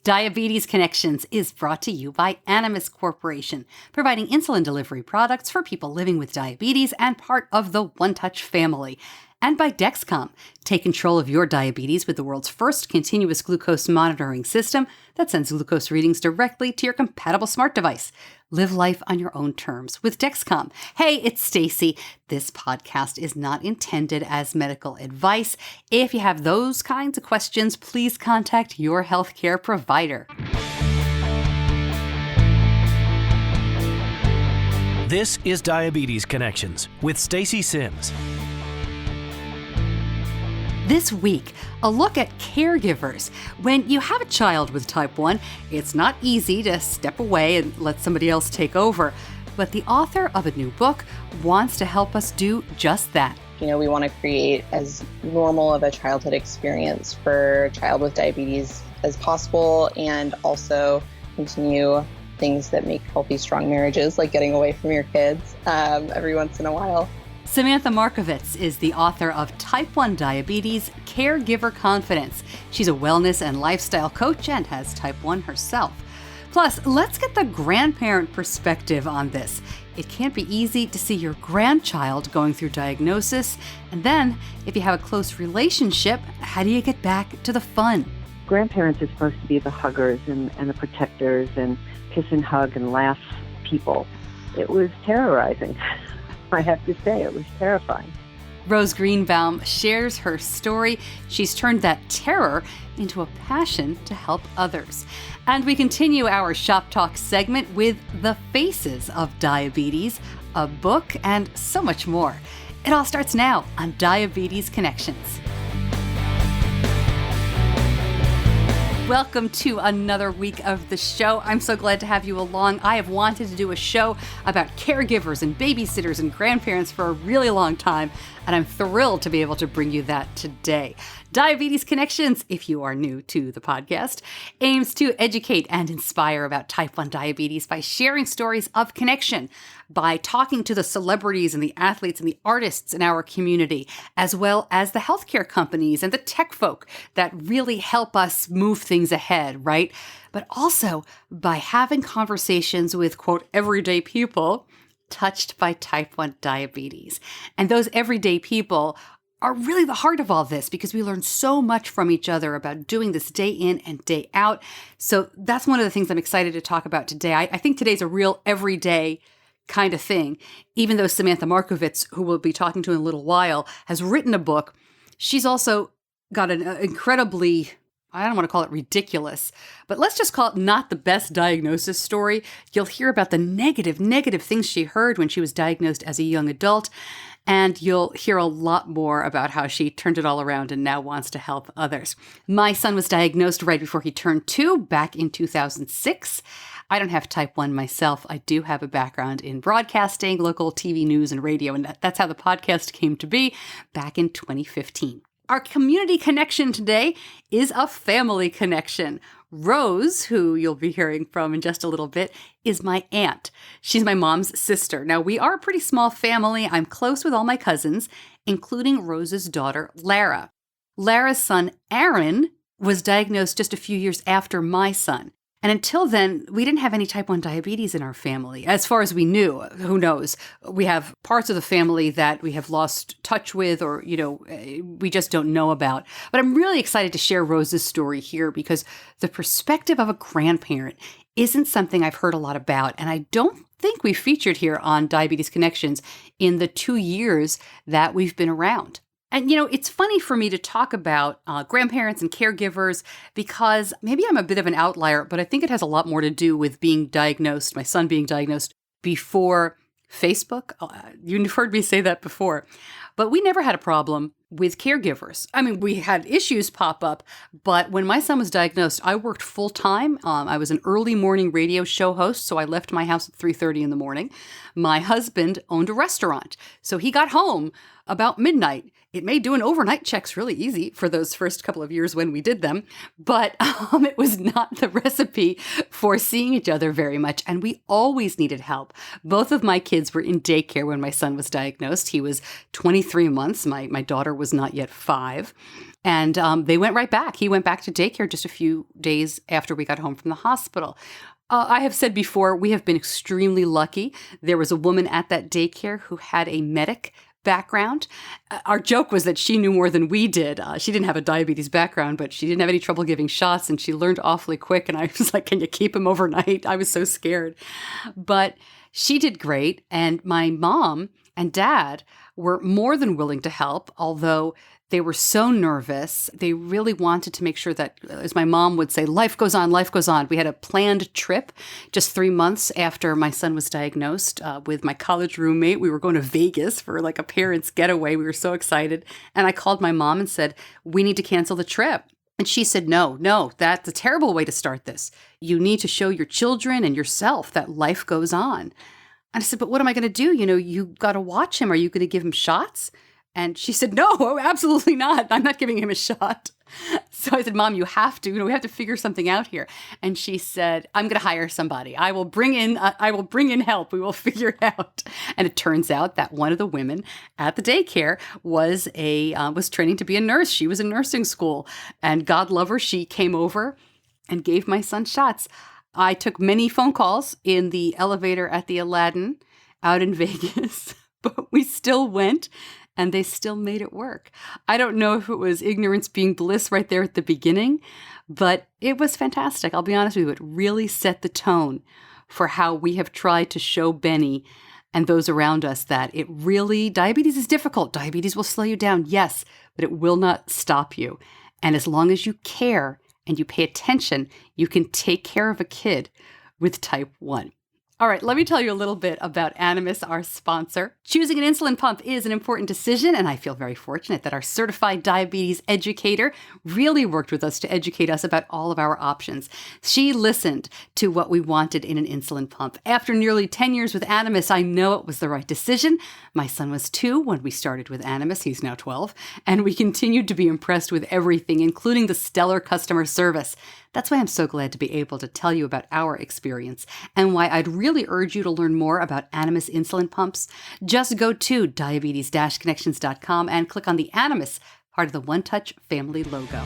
Diabetes Connections is brought to you by Animas Corporation, providing insulin delivery products for people living with diabetes and part of the One Touch family. And by Dexcom. Take control of your diabetes with the world's first continuous glucose monitoring system that sends glucose readings directly to your compatible smart device. Live life on your own terms with Dexcom. Hey, it's Stacey. This podcast is not intended as medical advice. If you have those kinds of questions, please contact your healthcare provider. This is Diabetes Connections with Stacey Sims. This week, a look at caregivers. When you have a child with type 1, it's not easy to step away and let somebody else take over. But the author of a new book wants to help us do just that. We want to create as normal of a childhood experience for a child with diabetes as possible, and also continue things that make healthy, strong marriages, like getting away from your kids every once in a while. Samantha Markovitz is the author of Type 1 Diabetes Caregiver Confidence. She's a wellness and lifestyle coach and has type 1 herself. Plus, let's get the grandparent perspective on this. It can't be easy to see your grandchild going through diagnosis. And then, if you have a close relationship, how do you get back to the fun? Grandparents are supposed to be the huggers and the protectors and kiss and hug and laugh people. It was terrorizing. I have to say, it was terrifying. Rose Greenbaum shares her story. She's turned that terror into a passion to help others. And we continue our Shoptalk segment with The Faces of Diabetes, a book, and so much more. It all starts now on Diabetes Connections. Welcome to another week of the show. I'm so glad to have you along. I have wanted to do a show about caregivers and babysitters and grandparents for a really long time, and I'm thrilled to be able to bring you that today. Diabetes Connections, if you are new to the podcast, aims to educate and inspire about type 1 diabetes by sharing stories of connection, by talking to the celebrities and the athletes and the artists in our community, as well as the healthcare companies and the tech folk that really help us move things ahead, right? But also by having conversations with, quote, everyday people touched by type 1 diabetes. And those everyday people are really the heart of all this, because we learn so much from each other about doing this day in and day out. So that's one of the things I'm excited to talk about today. I think today's a real everyday kind of thing. Even though Samantha Markovitz, who we'll be talking to in a little while, has written a book, she's also got an incredibly, I don't want to call it ridiculous, but let's just call it not the best diagnosis story. You'll hear about the negative things she heard when she was diagnosed as a young adult. And you'll hear a lot more about how she turned it all around and now wants to help others. My son was diagnosed right before he turned 2 back in 2006. I don't have type 1 myself. I do have a background in broadcasting, local TV news and radio, and that's how the podcast came to be back in 2015. Our community connection today is a family connection. Rose, who you'll be hearing from in just a little bit, is my aunt. She's my mom's sister. Now, we are a pretty small family. I'm close with all my cousins, including Rose's daughter, Lara. Lara's son, Aaron, was diagnosed just a few years after my son. And until then, we didn't have any type 1 diabetes in our family. As far as we knew, who knows? We have parts of the family that we have lost touch with, or, we just don't know about. But I'm really excited to share Rose's story here, because the perspective of a grandparent isn't something I've heard a lot about. And I don't think we've featured here on Diabetes Connections in the 2 years that we've been around. And, it's funny for me to talk about grandparents and caregivers, because maybe I'm a bit of an outlier, but I think it has a lot more to do with being diagnosed, my son being diagnosed before Facebook. You've heard me say that before. But we never had a problem with caregivers. I mean, we had issues pop up, but when my son was diagnosed, I worked full time. I was an early morning radio show host, so I left my house at 3:30 in the morning. My husband owned a restaurant, so he got home about midnight. It made doing overnight checks really easy for those first couple of years when we did them, but it was not the recipe for seeing each other very much, and we always needed help. Both of my kids were in daycare when my son was diagnosed. He was 23 months. My daughter was not yet 5. And they went right back. He went back to daycare just a few days after we got home from the hospital. I have said before, we have been extremely lucky. There was a woman at that daycare who had a medic background. Our joke was that she knew more than we did. She didn't have a diabetes background, but she didn't have any trouble giving shots, and she learned awfully quick. And I was like, can you keep him overnight? I was so scared. But she did great. And my mom and dad were more than willing to help, although they were so nervous. They really wanted to make sure that, as my mom would say, life goes on, life goes on. We had a planned trip just 3 months after my son was diagnosed with my college roommate. We were going to Vegas for like a parents' getaway. We were so excited. And I called my mom and said, we need to cancel the trip. And she said, no, that's a terrible way to start this. You need to show your children and yourself that life goes on. And I said, but what am I going to do? You got to watch him. Are you going to give him shots? And she said, no, absolutely not. I'm not giving him a shot. So I said, Mom, you have to, we have to figure something out here. And she said, I'm going to hire somebody. I will bring in help. We will figure it out. And it turns out that one of the women at the daycare was training to be a nurse. She was in nursing school, and God love her, she came over and gave my son shots. I took many phone calls in the elevator at the Aladdin out in Vegas, but we still went. And they still made it work. I don't know if it was ignorance being bliss right there at the beginning, but it was fantastic. I'll be honest with you, it really set the tone for how we have tried to show Benny and those around us that diabetes is difficult. Diabetes will slow you down, yes, but it will not stop you. And as long as you care and you pay attention, you can take care of a kid with type 1. All right, let me tell you a little bit about Animas, our sponsor. Choosing an insulin pump is an important decision, and I feel very fortunate that our certified diabetes educator really worked with us to educate us about all of our options. She listened to what we wanted in an insulin pump. After nearly 10 years with Animas, I know it was the right decision. My son was 2 when we started with Animas. He's now 12, and we continued to be impressed with everything, including the stellar customer service. That's why I'm so glad to be able to tell you about our experience and why I'd really urge you to learn more about Animas insulin pumps. Just go to diabetes-connections.com and click on the Animas, part of the One Touch family logo.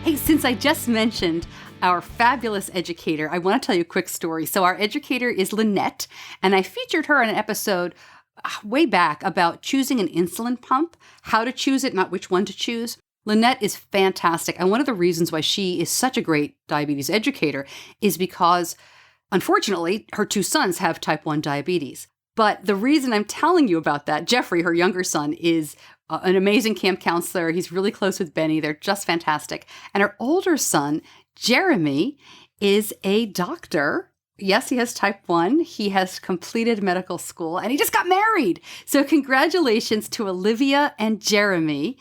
Hey, since I just mentioned our fabulous educator, I want to tell you a quick story. So our educator is Lynette, and I featured her in an episode way back about choosing an insulin pump, how to choose it, not which one to choose. Lynette is fantastic. And one of the reasons why she is such a great diabetes educator is because, unfortunately, her 2 sons have type 1 diabetes. But the reason I'm telling you about that, Jeffrey, her younger son, is an amazing camp counselor. He's really close with Benny. They're just fantastic. And her older son, Jeremy, is a doctor. Yes, he has type 1. He has completed medical school, and he just got married. So congratulations to Olivia and Jeremy.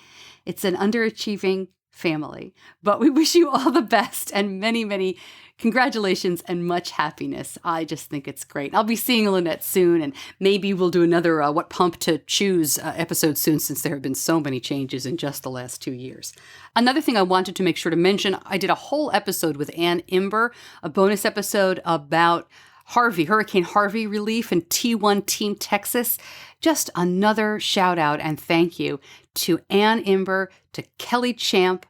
It's an underachieving family, but we wish you all the best and many, many congratulations and much happiness. I just think it's great. I'll be seeing Lynette soon, and maybe we'll do another What Pump to Choose episode soon, since there have been so many changes in just the last 2 years. Another thing I wanted to make sure to mention, I did a whole episode with Ann Imber, a bonus episode about Hurricane Harvey relief in T1 Team Texas. Just another shout out and thank you to Ann Imber, to Kelly Champ,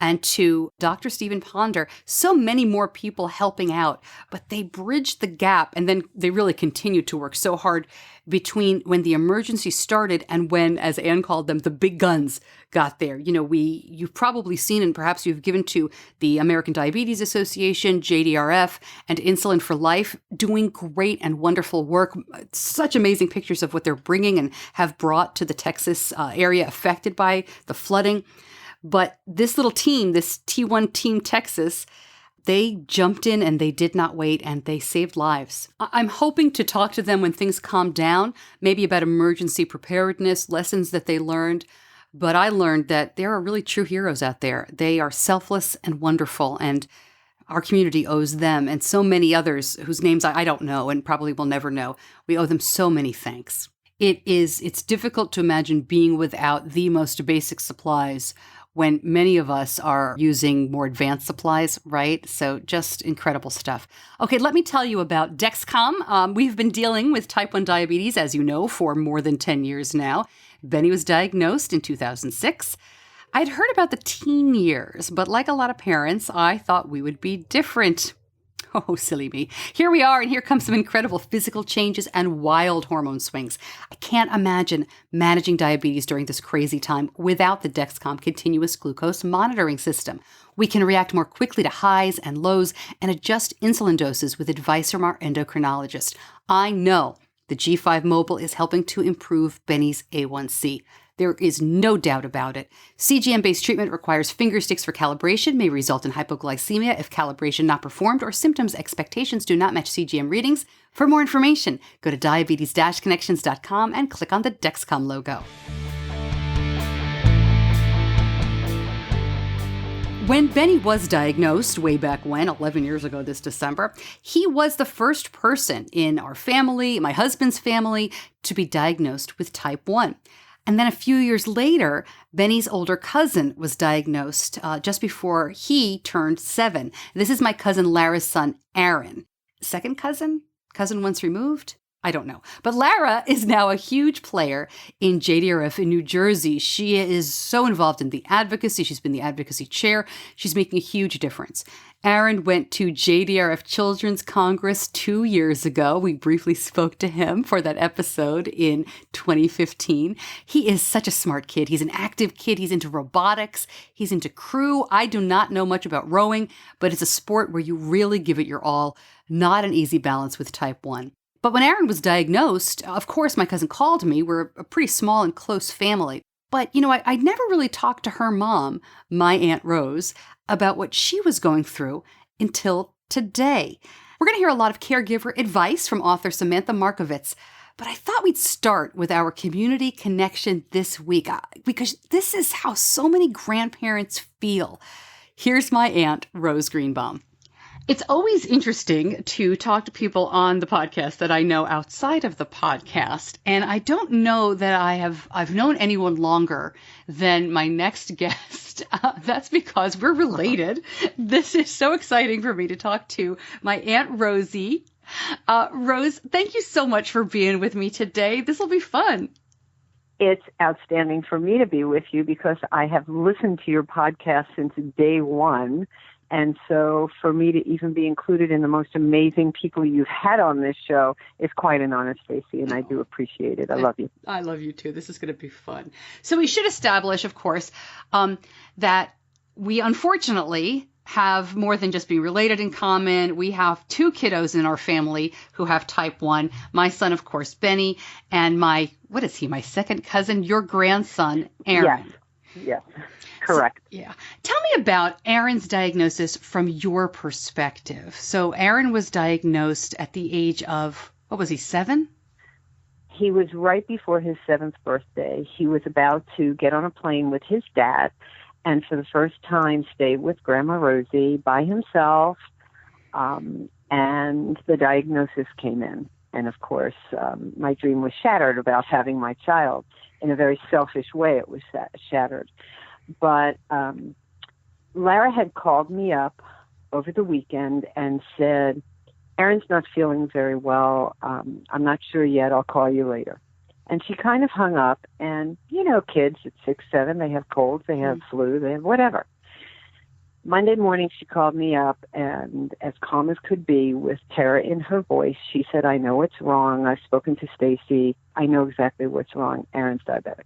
and to Dr. Stephen Ponder. So many more people helping out, but they bridged the gap, and then they really continued to work so hard between when the emergency started and when, as Anne called them, the big guns got there. You've probably seen, and perhaps you've given to the American Diabetes Association, JDRF, and Insulin for Life, doing great and wonderful work. Such amazing pictures of what they're bringing and have brought to the Texas area affected by the flooding. But this little team, this T1 Team Texas, they jumped in and they did not wait, and they saved lives. I'm hoping to talk to them when things calm down, maybe about emergency preparedness, lessons that they learned. But I learned that there are really true heroes out there. They are selfless and wonderful, and our community owes them and so many others whose names I don't know and probably will never know. We owe them so many thanks. It's difficult to imagine being without the most basic supplies when many of us are using more advanced supplies, right? So just incredible stuff. Okay, let me tell you about Dexcom. We've been dealing with type 1 diabetes, as you know, for more than 10 years now. Benny was diagnosed in 2006. I'd heard about the teen years, but like a lot of parents, I thought we would be different. Oh, silly me. Here we are, and here comes some incredible physical changes and wild hormone swings. I can't imagine managing diabetes during this crazy time without the Dexcom continuous glucose monitoring system. We can react more quickly to highs and lows and adjust insulin doses with advice from our endocrinologist. I know the G5 Mobile is helping to improve Benny's A1C. There is no doubt about it. CGM-based treatment requires finger sticks for calibration, may result in hypoglycemia if calibration not performed or symptoms expectations do not match CGM readings. For more information, go to diabetes-connections.com and click on the Dexcom logo. When Benny was diagnosed, way back when, 11 years ago this December, he was the first person in our family, my husband's family, to be diagnosed with type 1. And then a few years later, Benny's older cousin was diagnosed just before he turned 7. This is my cousin Lara's son, Aaron. Second cousin? Cousin once removed? I don't know. But Lara is now a huge player in JDRF in New Jersey. She is so involved in the advocacy. She's been the advocacy chair. She's making a huge difference. Aaron went to JDRF Children's Congress 2 years ago. We briefly spoke to him for that episode in 2015. He is such a smart kid. He's an active kid. He's into robotics. He's into crew. I do not know much about rowing, but it's a sport where you really give it your all. Not an easy balance with type 1. But when Aaron was diagnosed, of course, my cousin called me. We're a pretty small and close family. But, I never really talked to her mom, my Aunt Rose, about what she was going through until today. We're going to hear a lot of caregiver advice from author Samantha Markovitz, but I thought we'd start with our community connection this week because this is how so many grandparents feel. Here's my Aunt Rose Greenbaum. It's always interesting to talk to people on the podcast that I know outside of the podcast. And I don't know that I've known anyone longer than my next guest. That's because we're related. This is so exciting for me to talk to my Aunt Rosie. Rose, thank you so much for being with me today. This will be fun. It's outstanding for me to be with you because I have listened to your podcast since day one. And so for me to even be included in the most amazing people you've had on this show is quite an honor, Stacey, and I do appreciate it. I love you. I love you too. This is going to be fun. So we should establish, of course, that we unfortunately have more than just being related in common. We have 2 kiddos in our family who have type 1. My son, of course, Benny, and my second cousin, your grandson, Aaron. Yes. Correct. So, yeah. Tell me about Aaron's diagnosis from your perspective. So Aaron was diagnosed at the age of, 7? He was right before his 7th birthday. He was about to get on a plane with his dad and for the first time stay with Grandma Rosie by himself. And the diagnosis came in. And of course, my dream was shattered about having my child. In a very selfish way, it was shattered. But Lara had called me up over the weekend and said, Aaron's not feeling very well. I'm not sure yet. I'll call you later. And she kind of hung up. And, kids at 6, 7, they have colds, they have flu, they have whatever. Monday morning, she called me up, and as calm as could be, with terror in her voice, she said, I know what's wrong. I've spoken to Stacey. I know exactly what's wrong. Aaron's diabetic.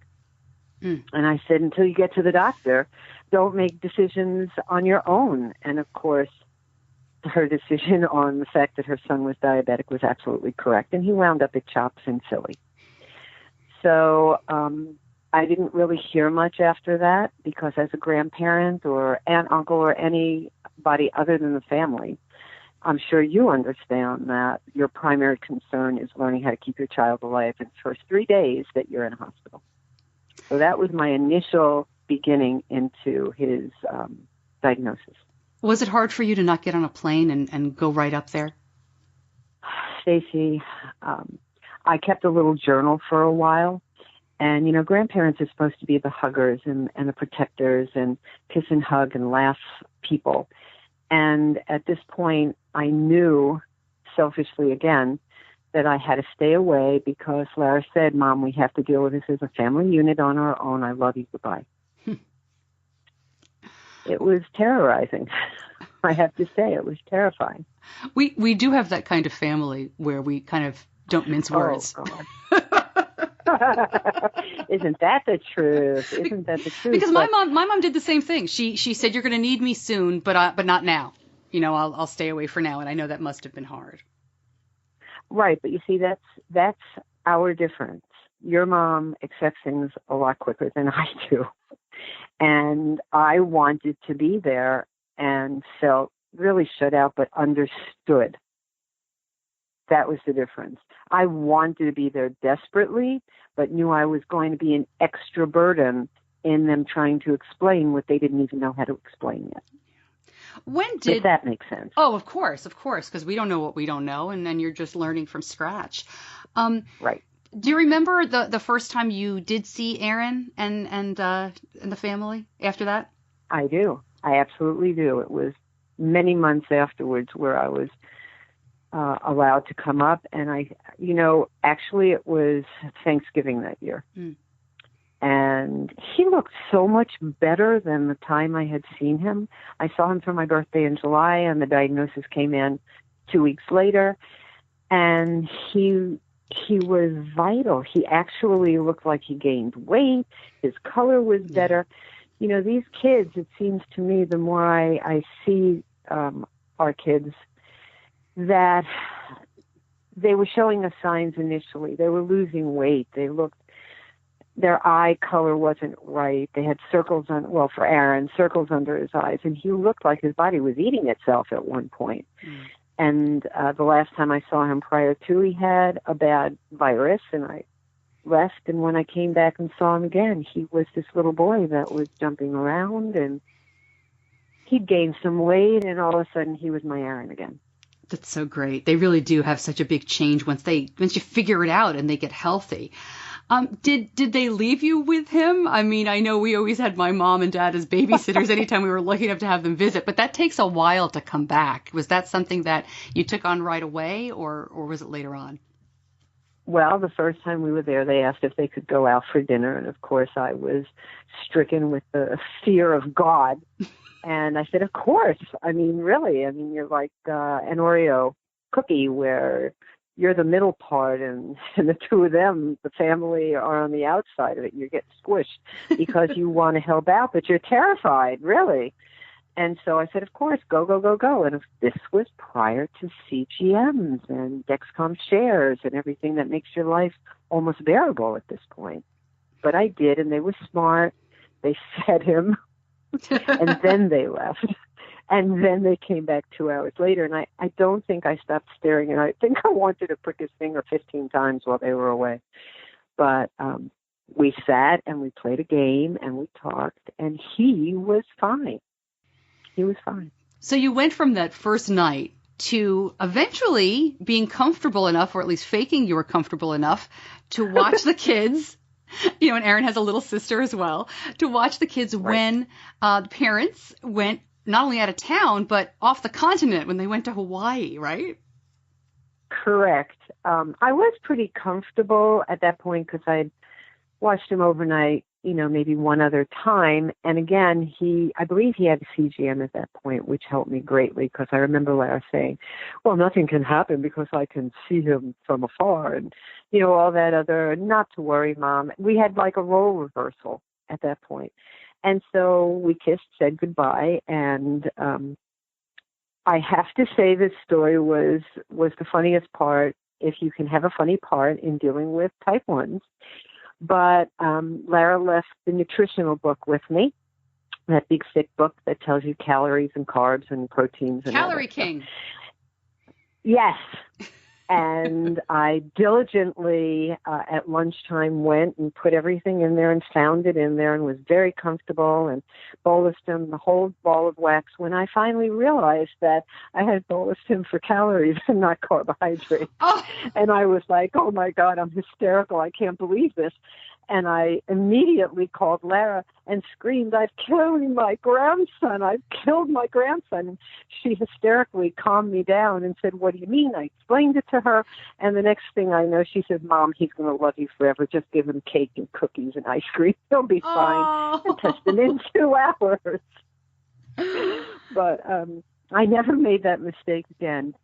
And I said, until you get to the doctor, don't make decisions on your own. And of course, her decision on the fact that her son was diabetic was absolutely correct. And he wound up at CHOPS in Philly. So I didn't really hear much after that because as a grandparent or aunt, uncle, or anybody other than the family, I'm sure you understand that your primary concern is learning how to keep your child alive in the first 3 days that you're in a hospital. So that was my initial beginning into his diagnosis. Was it hard for you to not get on a plane and go right up there? Stacey, I kept a little journal for a while, And, grandparents are supposed to be the huggers and the protectors and kiss and hug and laugh people. And at this point, I knew, selfishly again, that I had to stay away because Lara said, Mom, we have to deal with this as a family unit on our own. I love you. Goodbye. It was terrorizing. I have to say, it was terrifying. We do have that kind of family where we kind of don't mince words. Oh, God. Isn't that the truth? Isn't that the truth? Because my mom did the same thing. She said, you're going to need me soon, but not now. I'll stay away for now. And I know that must have been hard. Right. But you see, that's our difference. Your mom accepts things a lot quicker than I do. And I wanted to be there and felt really shut out, but understood. That was the difference. I wanted to be there desperately, but knew I was going to be an extra burden in them trying to explain what they didn't even know how to explain yet. If that makes sense. Oh, of course, because we don't know what we don't know, and then you're just learning from scratch. Right. Do you remember the first time you did see Aaron and the family after that? I do. I absolutely do. It was many months afterwards where I was allowed to come up. And actually it was Thanksgiving that year. Mm. And he looked so much better than the time I had seen him. I saw him for my birthday in July, and the diagnosis came in 2 weeks later. And he was vital. He actually looked like he gained weight. His color was better. These kids, it seems to me, the more I see our kids, that they were showing us signs initially. They were losing weight. Their eye color wasn't right. They had for Aaron, circles under his eyes, and he looked like his body was eating itself at one point. Mm. And the last time I saw him prior to, he had a bad virus, and I left. And when I came back and saw him again, he was this little boy that was jumping around, and he'd gained some weight, and all of a sudden he was my Aaron again. That's so great. They really do have such a big change once you figure it out and they get healthy. Did they leave you with him? I mean, I know we always had my mom and dad as babysitters anytime we were lucky enough to have them visit, but that takes a while to come back. Was that something that you took on right away, or was it later on? Well, the first time we were there, they asked if they could go out for dinner, and of course I was stricken with the fear of God. And I said, of course. I mean, really. I mean, you're like an Oreo cookie where you're the middle part, and the two of them, the family, are on the outside of it. You get squished because you want to help out, but you're terrified, really. And so I said, of course, go, go, go, go. And this was prior to CGMs and Dexcom shares and everything that makes your life almost bearable at this point. But I did, and they were smart. They fed him, and then they left. And then they came back 2 hours later, and I don't think I stopped staring, and I think I wanted to prick his finger 15 times while they were away. But we sat, and we played a game, and we talked, and he was fine. He was fine. So you went from that first night to eventually being comfortable enough, or at least faking you were comfortable enough, to watch the kids. And Aaron has a little sister as well, to watch the kids when the parents went not only out of town, but off the continent when they went to Hawaii, right? Correct. I was pretty comfortable at that point because I'd watched him overnight, maybe one other time. And again, I believe he had a CGM at that point, which helped me greatly because I remember Lara saying, well, nothing can happen because I can see him from afar. And, all that other, not to worry, Mom. We had like a role reversal at that point. And so we kissed, said goodbye, and I have to say this story was the funniest part, if you can have a funny part in dealing with type 1s. But Lara left the nutritional book with me, that big thick book that tells you calories and carbs and proteins. And Calorie King. Yes. And I diligently, at lunchtime, went and put everything in there and found it in there and was very comfortable and bolused him the whole ball of wax when I finally realized that I had bolused him for calories and not carbohydrates. Oh. And I was like, oh, my God, I'm hysterical. I can't believe this. And I immediately called Lara and screamed, "I've killed my grandson. I've killed my grandson." And she hysterically calmed me down and said, "What do you mean?" I explained it to her. And the next thing I know, she said, "Mom, he's going to love you forever. Just give him cake and cookies and ice cream. He'll be fine." And tested in 2 hours. But I never made that mistake again.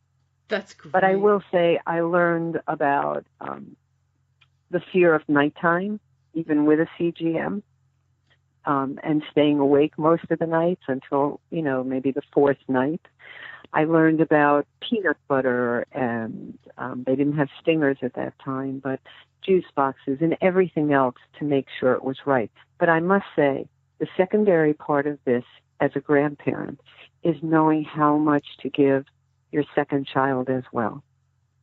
That's great. But I will say I learned about the fear of nighttime, even with a CGM, and staying awake most of the nights until, maybe the 4th night. I learned about peanut butter, and they didn't have stingers at that time, but juice boxes and everything else to make sure it was right. But I must say, the secondary part of this as a grandparent is knowing how much to give your second child as well,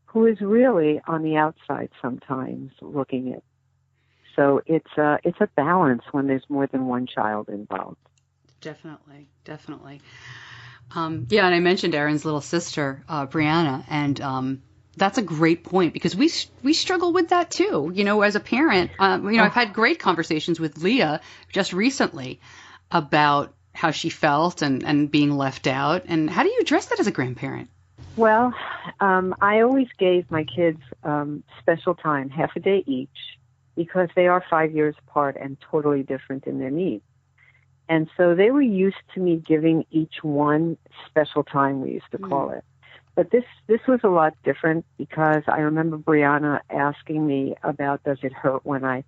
who is really on the outside sometimes looking at. So it's a balance when there's more than one child involved. Definitely. And I mentioned Aaron's little sister, Brianna, and that's a great point because we struggle with that too. As a parent, I've had great conversations with Leah just recently about how she felt and being left out. And how do you address that as a grandparent? Well, I always gave my kids special time, half a day each, because they are 5 years apart and totally different in their needs. And so they were used to me giving each one special time, we used to call it. But this was a lot different because I remember Brianna asking me about, does it hurt when I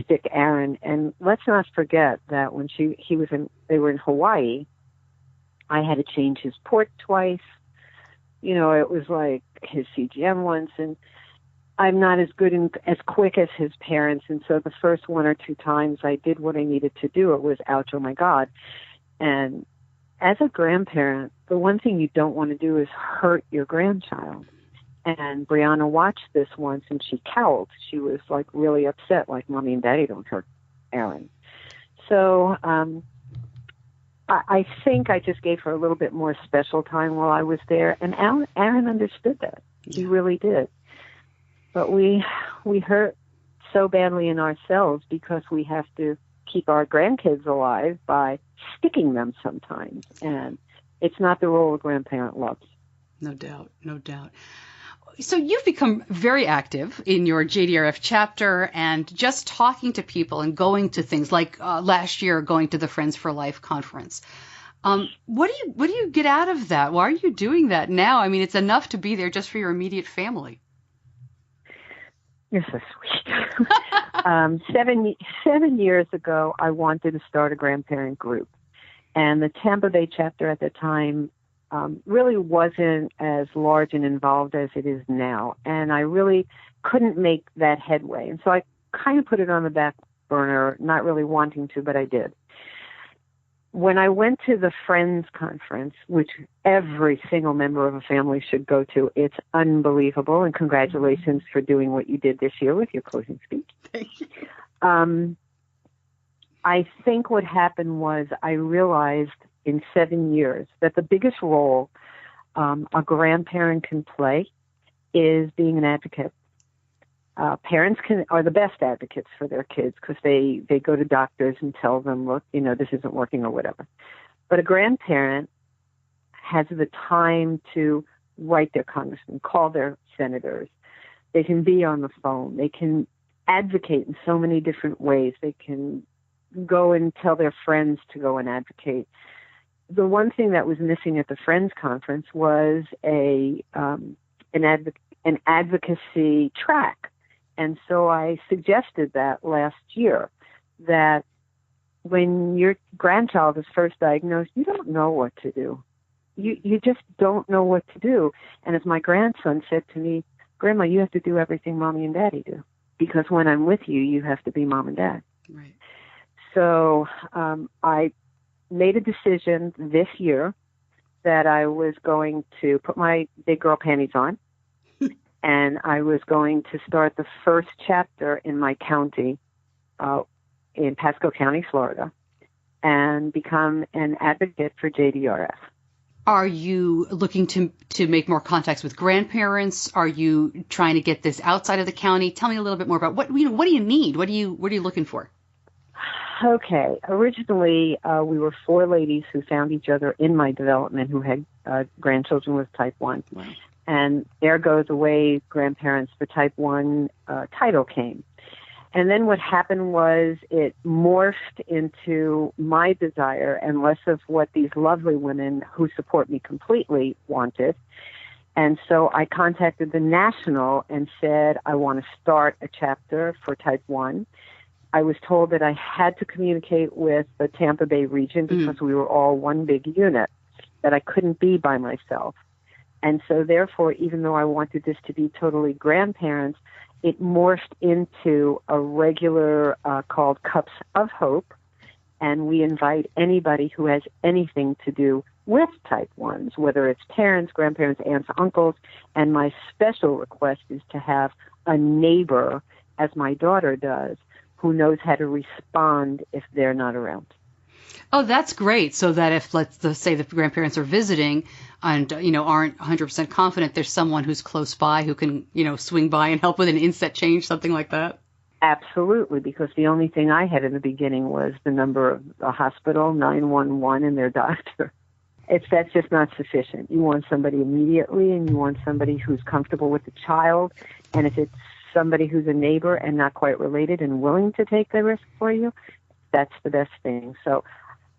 stick Aaron? And let's not forget that when they were in Hawaii, I had to change his port twice. It was like his CGM once, and I'm not as good and as quick as his parents. And so the first 1 or 2 times I did what I needed to do, it was, ouch, oh my God. And as a grandparent, the one thing you don't want to do is hurt your grandchild. And Brianna watched this once and she cowled. She was like really upset, like, "Mommy and Daddy don't hurt Aaron." So, I think I just gave her a little bit more special time while I was there, and Aaron understood that. He really did. But we hurt so badly in ourselves because we have to keep our grandkids alive by sticking them sometimes, and it's not the role a grandparent loves. No doubt. So you've become very active in your JDRF chapter and just talking to people and going to things like last year going to the Friends for Life conference. What do you get out of that? Why are you doing that now? I mean, it's enough to be there just for your immediate family. You're so sweet. 7 years ago, I wanted to start a grandparent group. And the Tampa Bay chapter at the time really wasn't as large and involved as it is now. And I really couldn't make that headway. And so I kind of put it on the back burner, not really wanting to, but I did. When I went to the Friends Conference, which every single member of a family should go to, it's unbelievable. And congratulations for doing what you did this year with your closing speech. Thank you. I think what happened was I realized in 7 years that the biggest role a grandparent can play is being an advocate. Parents are the best advocates for their kids because they go to doctors and tell them, look, this isn't working or whatever. But a grandparent has the time to write their congressman, call their senators. They can be on the phone. They can advocate in so many different ways. They can go and tell their friends to go and advocate. The one thing that was missing at the Friends Conference was an advocacy track. And so I suggested that last year, that when your grandchild is first diagnosed, you don't know what to do. You just don't know what to do. And as my grandson said to me, "Grandma, you have to do everything Mommy and Daddy do. Because when I'm with you, you have to be Mom and Dad." Right. So I made a decision this year that I was going to put my big girl panties on, and I was going to start the first chapter in my county, in Pasco County, Florida, and become an advocate for JDRF. Are you looking to make more contacts with grandparents? Are you trying to get this outside of the county? Tell me a little bit more about what do you need? What are you looking for? Okay. Originally, we were 4 ladies who found each other in my development who had grandchildren with type 1. Wow. And ergo, the way grandparents for type 1 title came. And then what happened was it morphed into my desire and less of what these lovely women who support me completely wanted. And so I contacted the national and said, I want to start a chapter for type 1. I was told that I had to communicate with the Tampa Bay region because we were all one big unit, that I couldn't be by myself. And so therefore, even though I wanted this to be totally grandparents, it morphed into a regular called Cups of Hope, and we invite anybody who has anything to do with type 1s, whether it's parents, grandparents, aunts, uncles, and my special request is to have a neighbor, as my daughter does, who knows how to respond if they're not around. Oh, that's great. So that if, let's say, the grandparents are visiting and, aren't 100% confident, there's someone who's close by who can, swing by and help with an inset change, something like that. Absolutely, because the only thing I had in the beginning was the number of the hospital, 911, and their doctor. That's just not sufficient. You want somebody immediately, and you want somebody who's comfortable with the child. And if it's somebody who's a neighbor and not quite related and willing to take the risk for you, that's the best thing. So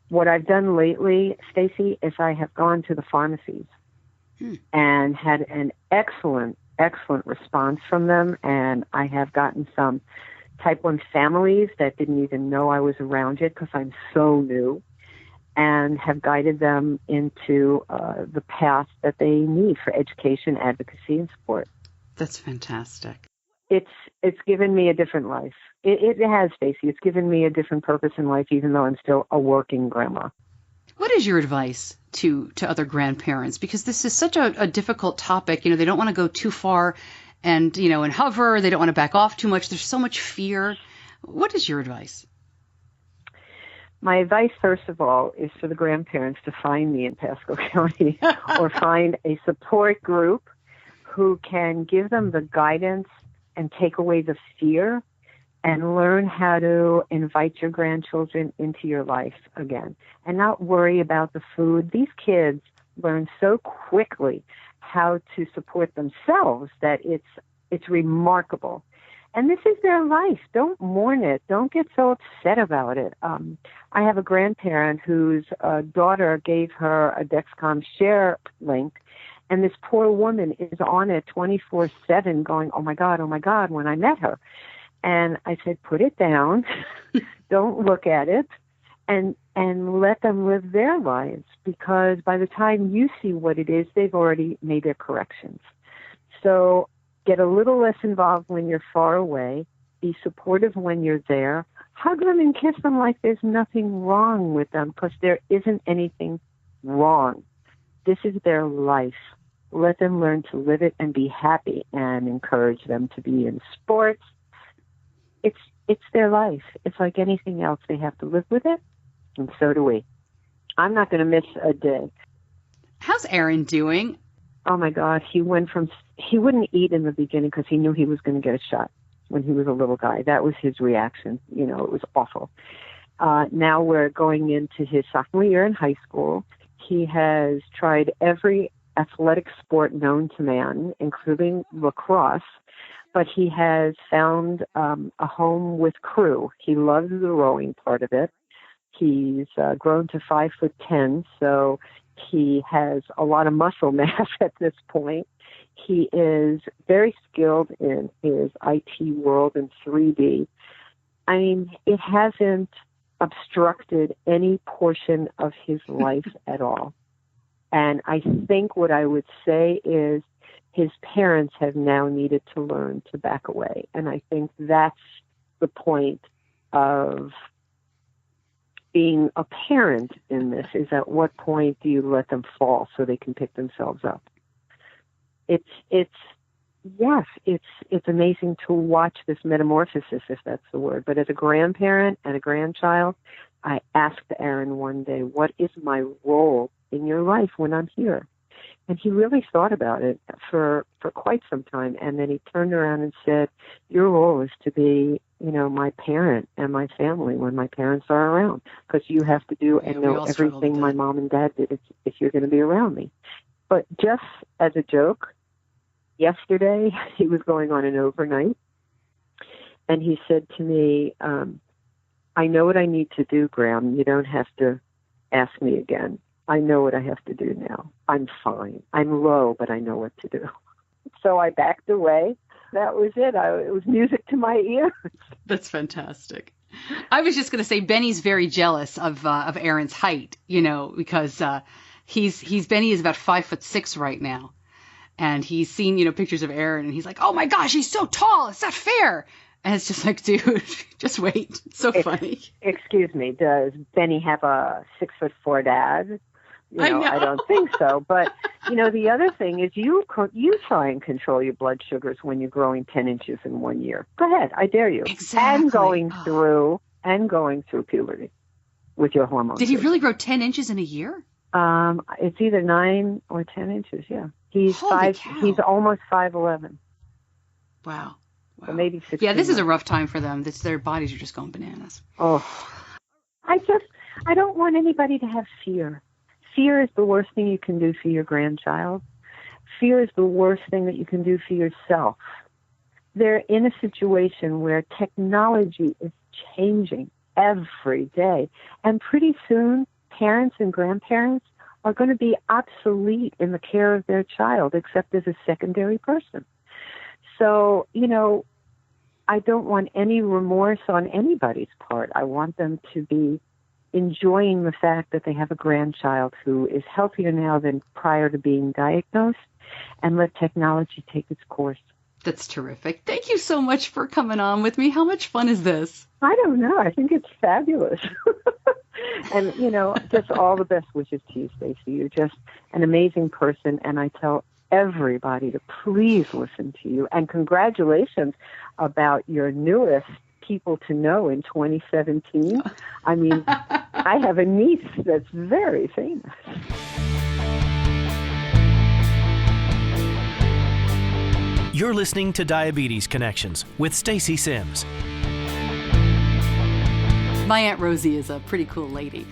what I've done lately, Stacey, is I have gone to the pharmacies and had an excellent response from them. And I have gotten some type 1 families that didn't even know I was around yet because I'm so new, and have guided them into the path that they need for education, advocacy, and support. That's fantastic. It's given me a different life. It has, Stacey. It's given me a different purpose in life, even though I'm still a working grandma. What is your advice to other grandparents? Because this is such a difficult topic. They don't want to go too far and hover. They don't want to back off too much. There's so much fear. What is your advice? My advice, first of all, is for the grandparents to find me in Pasco County or find a support group who can give them the guidance and take away the fear and learn how to invite your grandchildren into your life again and not worry about the food. These kids learn so quickly how to support themselves that it's remarkable. And this is their life. Don't mourn it. Don't get so upset about it. I have a grandparent whose daughter gave her a Dexcom share link, and this poor woman is on it 24/7 going, oh my God, when I met her. And I said, put it down, don't look at it, and let them live their lives, because by the time you see what it is, they've already made their corrections. So get a little less involved when you're far away, be supportive when you're there, hug them and kiss them like there's nothing wrong with them, because there isn't anything wrong. This is their life. Let them learn to live it and be happy, and encourage them to be in sports. It's their life. It's like anything else. They have to live with it, and so do we. I'm not going to miss a day. How's Aaron doing? Oh, my God. He wouldn't eat in the beginning because he knew he was going to get a shot when he was a little guy. That was his reaction. It was awful. Now we're going into his sophomore year in high school. He has tried every athletic sport known to man, including lacrosse, but he has found a home with crew. He loves the rowing part of it. He's grown to 5'10", so he has a lot of muscle mass at this point. He is very skilled in his IT world and 3D. I mean, it hasn't obstructed any portion of his life at all. And I think what I would say is his parents have now needed to learn to back away. And I think that's the point of being a parent in this, is at what point do you let them fall so they can pick themselves up? It's amazing to watch this metamorphosis, if that's the word. But as a grandparent and a grandchild, I asked Aaron one day, what is my role in your life when I'm here? And he really thought about it for quite some time. And then he turned around and said, your role is to be, my parent and my family when my parents are around, because you have to do and know everything my mom and dad did if you're going to be around me. But just as a joke, yesterday he was going on an overnight, and he said to me, I know what I need to do, Graham. You don't have to ask me again. I know what I have to do now. I'm fine. I'm low, but I know what to do. So I backed away. That was it. It was music to my ears. That's fantastic. I was just going to say Benny's very jealous of Aaron's height, because Benny is about 5'6" right now. And he's seen, pictures of Aaron, and he's like, oh my gosh, he's so tall. It's not fair. And it's just like, dude, just wait. It's so funny. Excuse me. Does Benny have a 6'4" dad? I don't think so. But, the other thing is you try and control your blood sugars when you're growing 10 inches in 1 year. Go ahead. I dare you. Exactly. And going through puberty with your hormones. Did he really grow 10 inches in a year? It's either 9 or 10 inches. Yeah. He's He's almost 5'11". Wow. So maybe 16. Yeah, this is a rough time for them. Their bodies are just going bananas. Oh, I don't want anybody to have fear. Fear is the worst thing you can do for your grandchild. Fear is the worst thing that you can do for yourself. They're in a situation where technology is changing every day. And pretty soon, parents and grandparents are going to be obsolete in the care of their child, except as a secondary person. So, I don't want any remorse on anybody's part. I want them to be enjoying the fact that they have a grandchild who is healthier now than prior to being diagnosed, and let technology take its course. That's terrific. Thank you so much for coming on with me. How much fun is this? I don't know. I think it's fabulous. And, just all the best wishes to you, Stacey. You're just an amazing person, and I tell everybody to please listen to you. And congratulations about your newest People to Know in 2017. I mean, I have a niece that's very famous. You're listening to Diabetes Connections with Stacey Sims. My Aunt Rosie is a pretty cool lady.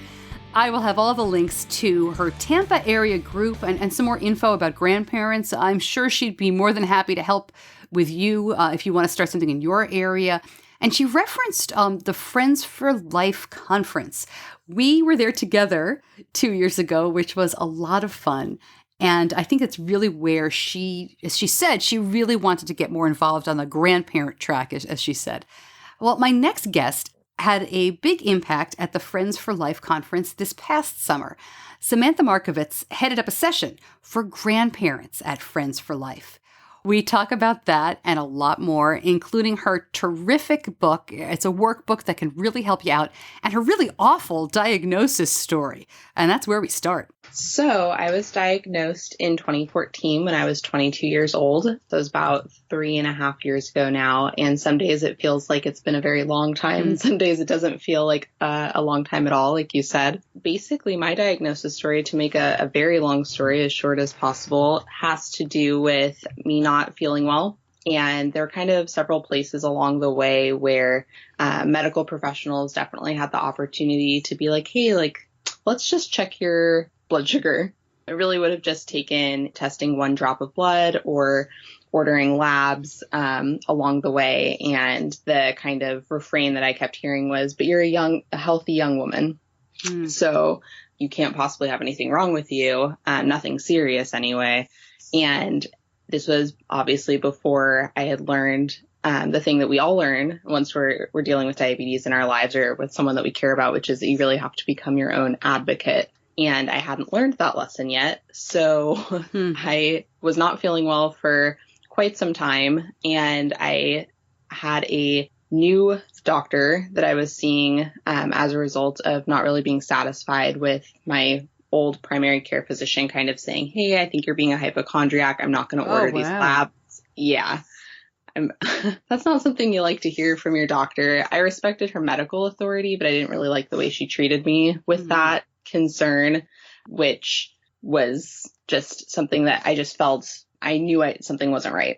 I will have all the links to her Tampa area group and some more info about grandparents. I'm sure she'd be more than happy to help with you if you want to start something in your area. And she referenced the Friends for Life conference. We were there together 2 years ago, which was a lot of fun. And I think that's really where as she said, she really wanted to get more involved on the grandparent track, as she said. Well, my next guest had a big impact at the Friends for Life conference this past summer. Samantha Markovitz headed up a session for grandparents at Friends for Life. We talk about that and a lot more, including her terrific book. It's a workbook that can really help you out, and her really awful diagnosis story. And that's where we start. So I was diagnosed in 2014 when I was 22 years old. So it was about 3.5 years ago now. And some days it feels like it's been a very long time. Some days it doesn't feel like a long time at all, like you said. Basically, my diagnosis story, to make a very long story as short as possible, has to do with me not feeling well. And there are kind of several places along the way where medical professionals definitely had the opportunity to be like, hey, let's just check your blood sugar. It really would have just taken testing 1 drop of blood or ordering labs along the way. And the kind of refrain that I kept hearing was, but you're a healthy young woman. So you can't possibly have anything wrong with you. Nothing serious anyway. And this was obviously before I had learned the thing that we all learn once we're dealing with diabetes in our lives or with someone that we care about, which is that you really have to become your own advocate. And I hadn't learned that lesson yet. So I was not feeling well for quite some time. And I had a new doctor that I was seeing as a result of not really being satisfied with my old primary care physician kind of saying, hey, I think you're being a hypochondriac. I'm not going to order these labs. Yeah. That's not something you like to hear from your doctor. I respected her medical authority, but I didn't really like the way she treated me with that concern. which was just something that I just felt I knew something wasn't right.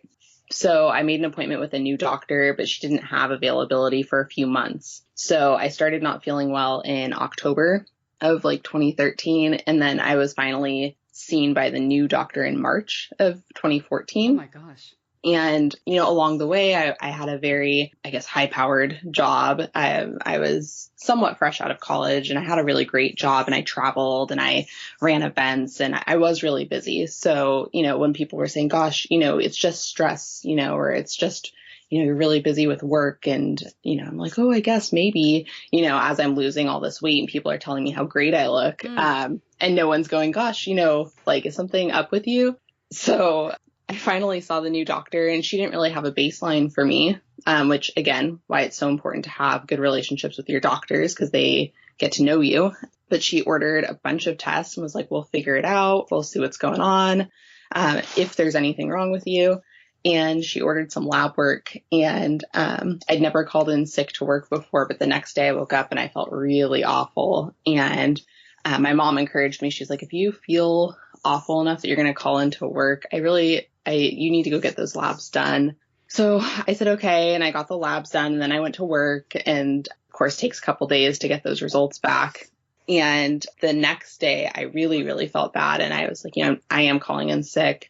So I made an appointment with a new doctor, but she didn't have availability for a few months. So I started not feeling well in October of 2013. And then I was finally seen by the new doctor in March of 2014. Oh my gosh. And, along the way, I had a very, high-powered job. I was somewhat fresh out of college, and I had a really great job, and I traveled, and I ran events, and I was really busy. So, when people were saying, gosh, it's just stress, or it's just, you're really busy with work. And, I'm like, oh, I guess maybe, as I'm losing all this weight and people are telling me how great I look, and no one's going, gosh, is something up with you? So I finally saw the new doctor, and she didn't really have a baseline for me, which, again, why it's so important to have good relationships with your doctors, because they get to know you. But she ordered a bunch of tests and was like, we'll figure it out. We'll see what's going on, if there's anything wrong with you. And she ordered some lab work, and I'd never called in sick to work before, but the next day I woke up and I felt really awful. And my mom encouraged me. She's like, if you feel awful enough that you're going to call into work, you need to go get those labs done. So I said, okay. And I got the labs done, and then I went to work, and of course takes a couple days to get those results back. And the next day I really, really felt bad. And I was like, I am calling in sick.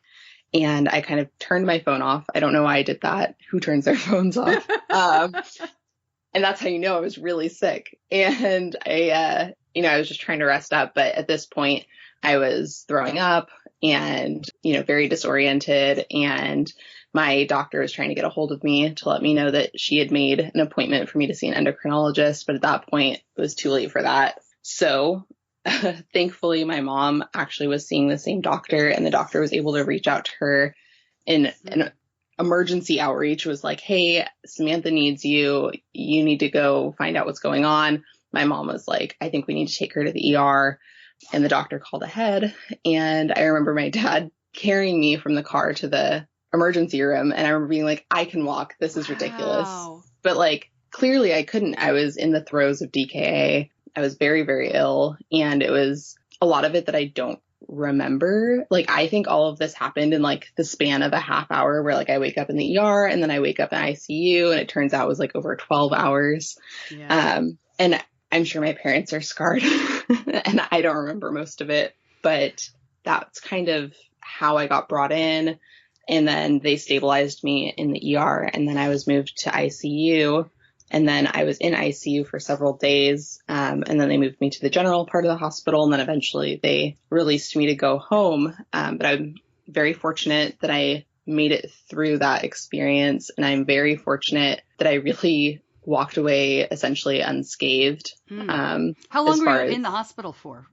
And I kind of turned my phone off. I don't know why I did that. Who turns their phones off? And that's how I was really sick. And I was just trying to rest up. But at this point, I was throwing up and, very disoriented. And my doctor was trying to get a hold of me to let me know that she had made an appointment for me to see an endocrinologist. But at that point, it was too late for that. So thankfully, my mom actually was seeing the same doctor, and the doctor was able to reach out to her in an emergency outreach. Was like, hey, Samantha needs you. You need to go find out what's going on. My mom was like, I think we need to take her to the ER. And the doctor called ahead. And I remember my dad carrying me from the car to the emergency room. And I remember being like, I can walk. This is ridiculous. Wow. But clearly I couldn't. I was in the throes of DKA. I was very, very ill. And it was a lot of it that I don't remember. I think all of this happened in the span of a half hour where I wake up in the ER and then I wake up in ICU, and it turns out it was over 12 hours. Yeah. And I'm sure my parents are scarred and I don't remember most of it, but that's kind of how I got brought in. And then they stabilized me in the ER, and then I was moved to ICU. And then I was in ICU for several days. And then they moved me to the general part of the hospital. And then eventually they released me to go home. But I'm very fortunate that I made it through that experience. And I'm very fortunate that I really walked away essentially unscathed. How long were you in the hospital for?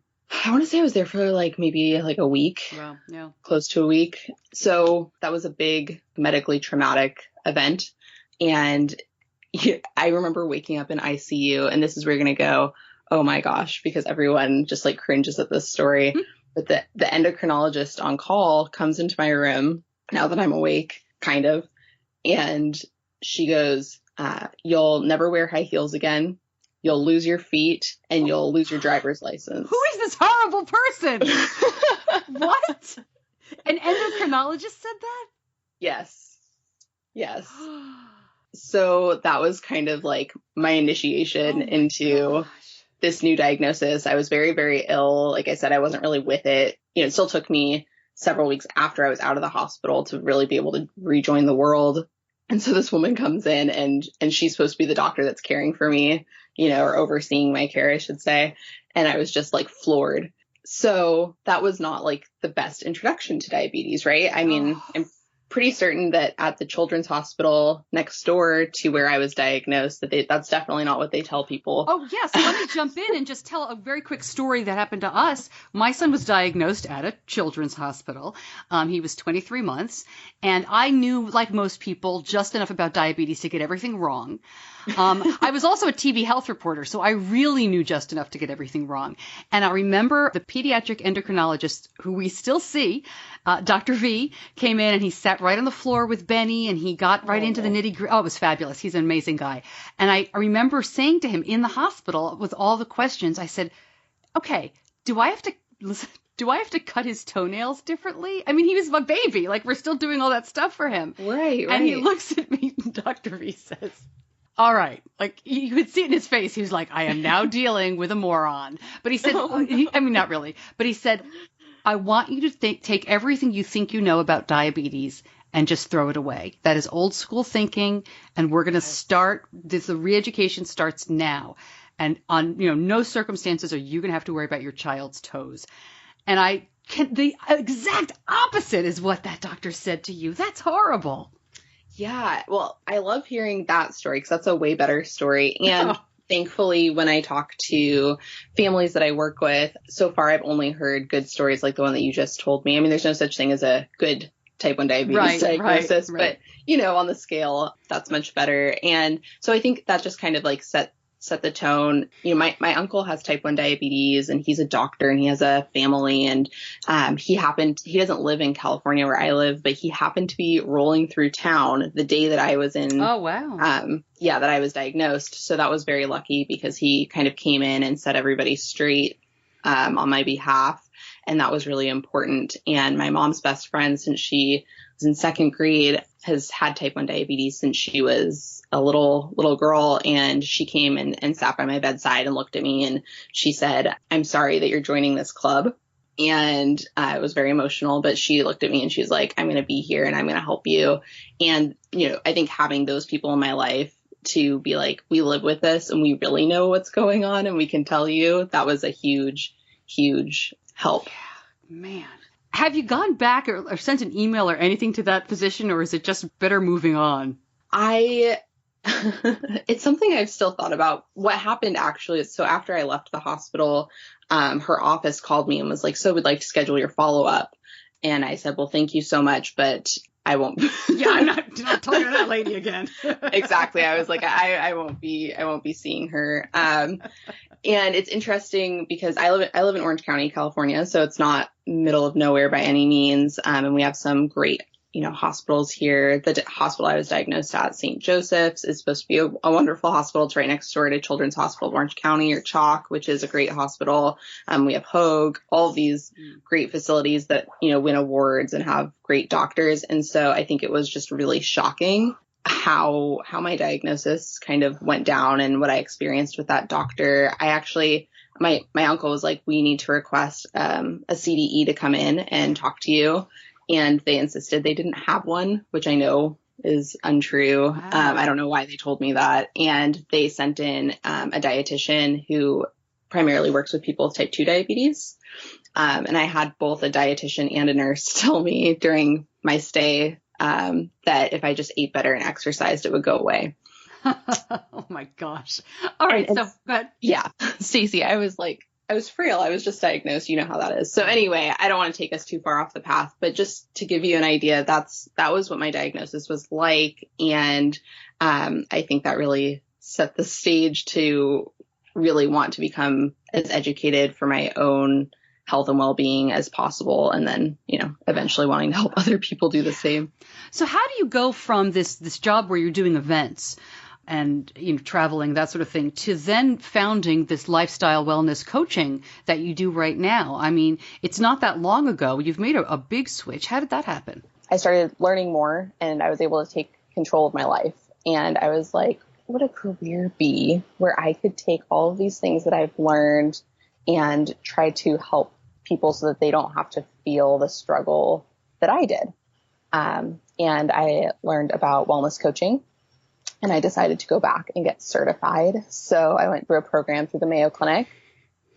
I want to say I was there for maybe a week. Wow, yeah. Close to a week. So that was a big medically traumatic event. And I remember waking up in ICU, and this is where you're going to go, oh my gosh, because everyone just cringes at this story. But the endocrinologist on call comes into my room now that I'm awake, kind of. And she goes, you'll never wear high heels again. You'll lose your feet, and you'll lose your driver's license. Who is this horrible person? What? An endocrinologist said that? Yes. So that was kind of my initiation into this new diagnosis. I was very, very ill. Like I said, I wasn't really with it. It still took me several weeks after I was out of the hospital to really be able to rejoin the world. And so this woman comes in, and she's supposed to be the doctor that's caring for me, or overseeing my care, I should say. And I was just floored. So that was not the best introduction to diabetes, right? I mean, I'm pretty certain that at the children's hospital next door to where I was diagnosed, that's definitely not what they tell people. Oh, yeah. So let me jump in and just tell a very quick story that happened to us. My son was diagnosed at a children's hospital. He was 23 months. And I knew, like most people, just enough about diabetes to get everything wrong. I was also a TB health reporter, so I really knew just enough to get everything wrong. And I remember the pediatric endocrinologist, who we still see, Dr. V, came in and he sat right on the floor with Benny, and he got right into the nitty-gritty. Oh, it was fabulous. He's an amazing guy. And I remember saying to him in the hospital with all the questions, I said, okay, do I have to listen, do I have to cut his toenails differently? I mean, he was my baby. Like, we're still doing all that stuff for him. Right. And he looks at me, and Dr. V says, all right. Like, you could see it in his face. He was like, I am now dealing with a moron. But he said, I mean, not really. But he said, I want you to take everything you think you know about diabetes and just throw it away. That is old school thinking. And we're going to start, the re-education starts now. And on, no circumstances are you going to have to worry about your child's toes. And the exact opposite is what that doctor said to you. That's horrible. Yeah. Well, I love hearing that story because that's a way better story. And thankfully, when I talk to families that I work with, so far I've only heard good stories like the one that you just told me. I mean, there's no such thing as a good type 1 diabetes diagnosis, but, on the scale, that's much better. And so I think that just kind of like set the tone. My uncle has type 1 diabetes and he's a doctor and he has a family, and he doesn't live in California where I live, but he happened to be rolling through town the day that I was in. Oh, wow. That I was diagnosed. So that was very lucky because he kind of came in and set everybody straight on my behalf. And that was really important. And my mom's best friend, since she was in second grade, has had type 1 diabetes since she was a little girl. And she came and sat by my bedside and looked at me and she said, I'm sorry that you're joining this club. And it was very emotional, but she looked at me and she was like, I'm going to be here and I'm going to help you. And, I think having those people in my life to be like, we live with this and we really know what's going on and we can tell you, that was a huge, huge help. Yeah, man. Have you gone back or sent an email or anything to that physician, or is it just better moving on? It's something I've still thought about. What happened actually is, so after I left the hospital, her office called me and was like, so we'd like to schedule your follow-up. And I said, well, thank you so much, but I won't. Yeah, I'm not talking to that lady again. Exactly. I was like, I won't be seeing her. And it's interesting because I live in Orange County, California, so it's not middle of nowhere by any means. And we have some great, hospitals here. The hospital I was diagnosed at, St. Joseph's, is supposed to be a wonderful hospital. It's right next door to Children's Hospital of Orange County, or CHOC, which is a great hospital. We have Hoag, all of these great facilities that, win awards and have great doctors. And so I think it was just really shocking how my diagnosis kind of went down and what I experienced with that doctor. I actually, my uncle was like, we need to request a CDE to come in and talk to you. And they insisted they didn't have one, which I know is untrue. Wow. I don't know why they told me that. And they sent in a dietitian who primarily works with people with type 2 diabetes. And I had both a dietitian and a nurse tell me during my stay that if I just ate better and exercised, it would go away. Oh my gosh. All right. So, but yeah, Stacey, I was frail. I was just diagnosed. You know how that is. So anyway, I don't want to take us too far off the path, but just to give you an idea, that was what my diagnosis was like. And I think that really set the stage to really want to become as educated for my own health and well-being as possible. And then, eventually wanting to help other people do the same. So how do you go from this job where you're doing events and, traveling, that sort of thing, to then founding this lifestyle wellness coaching that you do right now? I mean, it's not that long ago. You've made a big switch. How did that happen? I started learning more and I was able to take control of my life. And I was like, what would a career be where I could take all of these things that I've learned and try to help people so that they don't have to feel the struggle that I did. And I learned about wellness coaching and I decided to go back and get certified. So I went through a program through the Mayo Clinic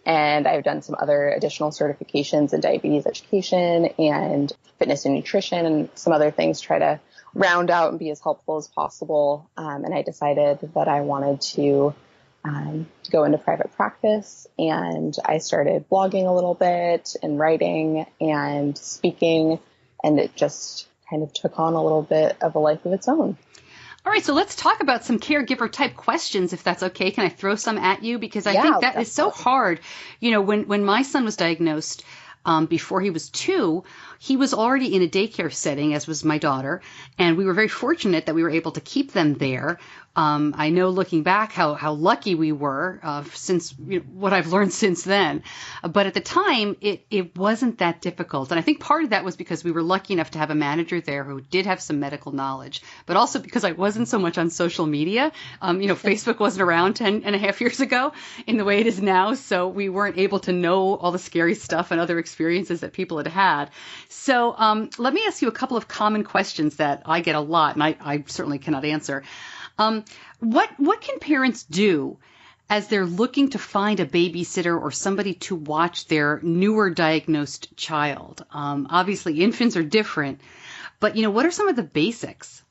and I've done some other additional certifications in diabetes education and fitness and nutrition and some other things, try to round out and be as helpful as possible. And I decided that I wanted to go into private practice, and I started blogging a little bit and writing and speaking, and it just kind of took on a little bit of a life of its own. All right, so let's talk about some caregiver type questions, if that's okay. Can I throw some at you? Because I think that is so hard. When my son was diagnosed, before he was 2, he was already in a daycare setting, as was my daughter. And we were very fortunate that we were able to keep them there. I know looking back how lucky we were since what I've learned since then. But at the time, it wasn't that difficult. And I think part of that was because we were lucky enough to have a manager there who did have some medical knowledge, but also because I wasn't so much on social media. Facebook wasn't around 10 and a half years ago in the way it is now. So we weren't able to know all the scary stuff and other experiences that people had had. So let me ask you a couple of common questions that I get a lot, and I certainly cannot answer. What can parents do as they're looking to find a babysitter or somebody to watch their newer diagnosed child? Obviously, infants are different, but what are some of the basics?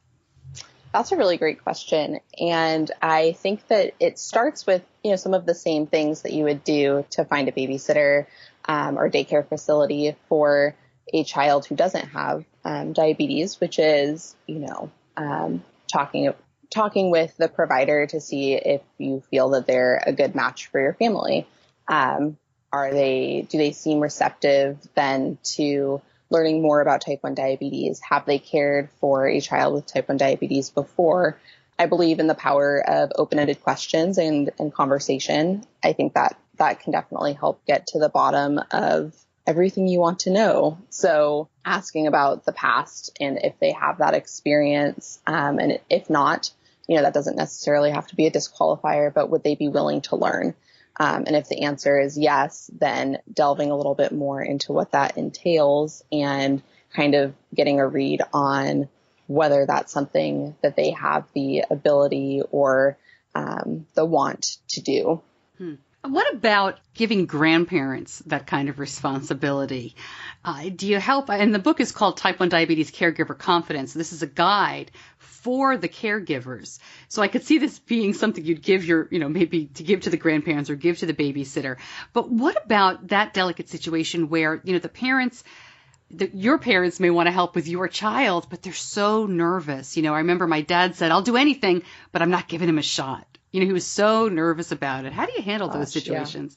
That's a really great question. And I think that it starts with, some of the same things that you would do to find a babysitter or daycare facility for a child who doesn't have diabetes, which is, talking with the provider to see if you feel that they're a good match for your family. Do they seem receptive then to learning more about type 1 diabetes? Have they cared for a child with type 1 diabetes before? I believe in the power of open-ended questions and conversation. I think that can definitely help get to the bottom of everything you want to know. So asking about the past and if they have that experience, and if not, that doesn't necessarily have to be a disqualifier, but would they be willing to learn? And if the answer is yes, then delving a little bit more into what that entails and kind of getting a read on whether that's something that they have the ability or the want to do. What about giving grandparents that kind of responsibility? Do you help? And the book is called Type 1 Diabetes Caregiver Confidence. This is a guide for the caregivers. So I could see this being something you'd give maybe to give to the grandparents or give to the babysitter. But what about that delicate situation where, the parents, your parents may want to help with your child, but they're so nervous. I remember my dad said, I'll do anything, but I'm not giving him a shot. He was so nervous about it. How do you handle those situations?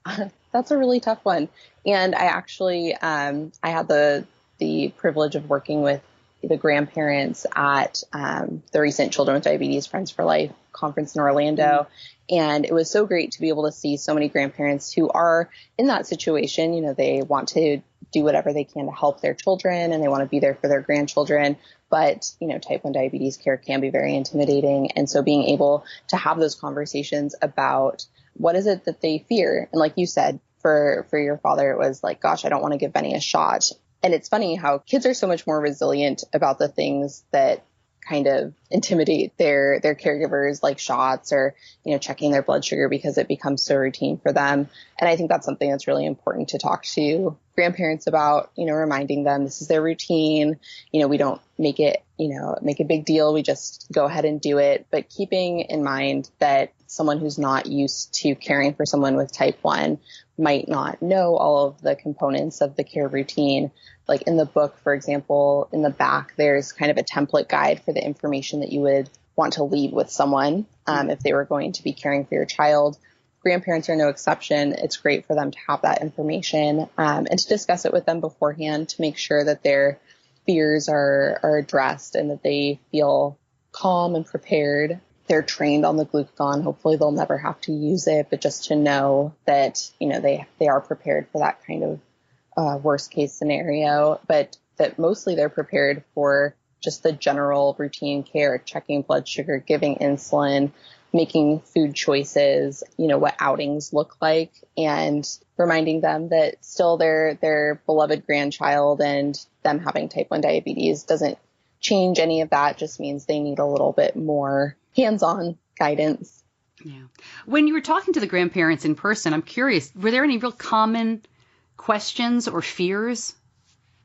Yeah. That's a really tough one. And I actually, I had the privilege of working with the grandparents at the recent Children with Diabetes Friends for Life conference in Orlando. And it was so great to be able to see so many grandparents who are in that situation. They want to do whatever they can to help their children and they want to be there for their grandchildren. But, type 1 diabetes care can be very intimidating. And so being able to have those conversations about what is it that they fear? And like you said, for your father, it was like, gosh, I don't want to give Benny a shot. And it's funny how kids are so much more resilient about the things that kind of intimidate their caregivers, like shots or, checking their blood sugar, because it becomes so routine for them. And I think that's something that's really important to talk to grandparents about, reminding them this is their routine. We don't make it, make a big deal. We just go ahead and do it. But keeping in mind that someone who's not used to caring for someone with type 1 might not know all of the components of the care routine. Like in the book, for example, in the back, there's kind of a template guide for the information that you would want to leave with someone if they were going to be caring for your child. Grandparents are no exception. It's great for them to have that information and to discuss it with them beforehand to make sure that their fears are addressed and that they feel calm and prepared. They're trained on the glucagon. Hopefully they'll never have to use it, but just to know that, they are prepared for that kind of worst case scenario, but that mostly they're prepared for just the general routine care, checking blood sugar, giving insulin, making food choices, what outings look like, and reminding them that still their beloved grandchild and them having type 1 diabetes doesn't change any of that, just means they need a little bit more hands-on guidance. Yeah. When you were talking to the grandparents in person, I'm curious, were there any real common questions or fears?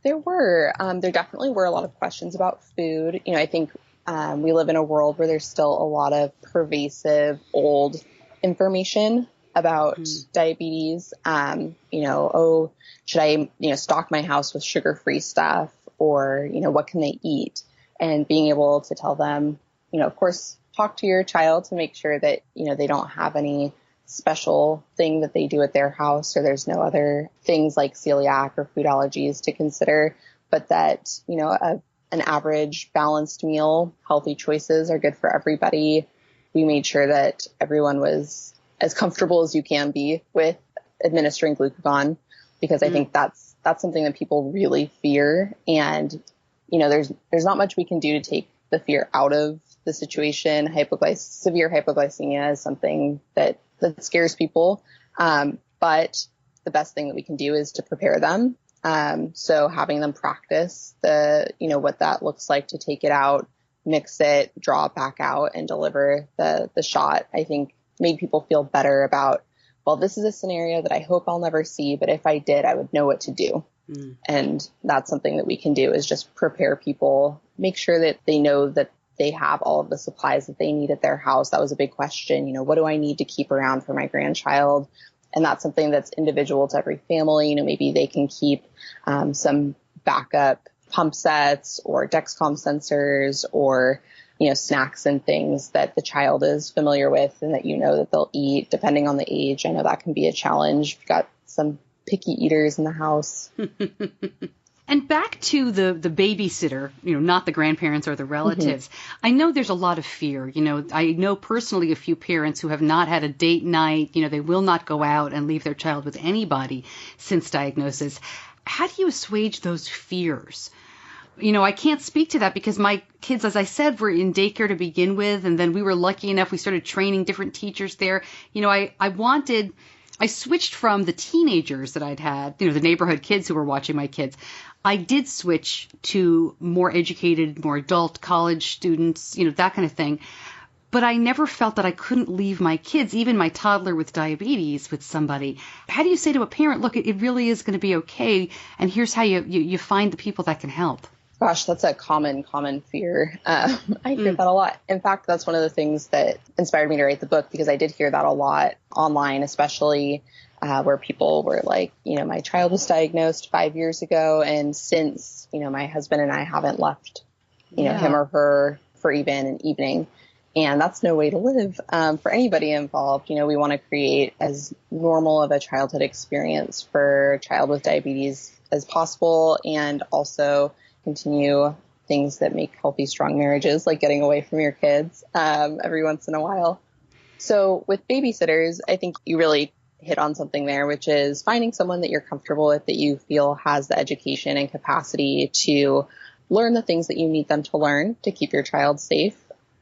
There were. There definitely were a lot of questions about food. I think we live in a world where there's still a lot of pervasive old information about diabetes. Should I, stock my house with sugar-free stuff, or, what can they eat? And being able to tell them, of course, talk to your child to make sure that, they don't have any special thing that they do at their house, or there's no other things like celiac or food allergies to consider, but that, an average balanced meal, healthy choices are good for everybody. we made sure that everyone was as comfortable as you can be with administering glucagon, because I think that's something that people really fear. And, there's not much we can do to take the fear out of the situation. Severe hypoglycemia is something that scares people. But the best thing that we can do is to prepare them. So having them practice what that looks like to take it out, mix it, draw it back out, and deliver the shot, I think made people feel better about, well, this is a scenario that I hope I'll never see, but if I did, I would know what to do. And that's something that we can do, is just prepare people, make sure that they know that they have all of the supplies that they need at their house. That was a big question. What do I need to keep around for my grandchild? And that's something that's individual to every family. Maybe they can keep some backup pump sets or Dexcom sensors or, snacks and things that the child is familiar with and that that they'll eat depending on the age. I know that can be a challenge. We've got some picky eaters in the house. And back to the babysitter, not the grandparents or the relatives. I know there's a lot of fear. I know personally a few parents who have not had a date night. They will not go out and leave their child with anybody since diagnosis. How do you assuage those fears? I can't speak to that because my kids, as I said, were in daycare to begin with. And then we were lucky enough, we started training different teachers there. I switched from the teenagers that I'd had, the neighborhood kids who were watching my kids. I did switch to more educated, more adult college students, that kind of thing. But I never felt that I couldn't leave my kids, even my toddler with diabetes, with somebody. How do you say to a parent, look, it really is going to be okay, and here's how you find the people that can help? Gosh, that's a common fear. I hear that a lot. In fact, that's one of the things that inspired me to write the book, because I did hear that a lot online, especially where people were like, my child was diagnosed 5 years ago, and since, my husband and I haven't left, him or her for even an evening. And that's no way to live for anybody involved. We want to create as normal of a childhood experience for a child with diabetes as possible, and also continue things that make healthy, strong marriages, like getting away from your kids every once in a while. So with babysitters, I think you really hit on something there, which is finding someone that you're comfortable with, that you feel has the education and capacity to learn the things that you need them to learn to keep your child safe.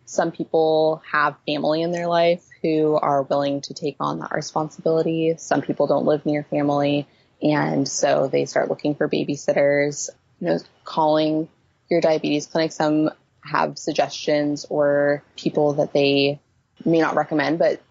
Some people have family in their life who are willing to take on that responsibility. Some people don't live near family, and so they start looking for babysitters. Calling your diabetes clinic. Some have suggestions or people that they may not recommend, but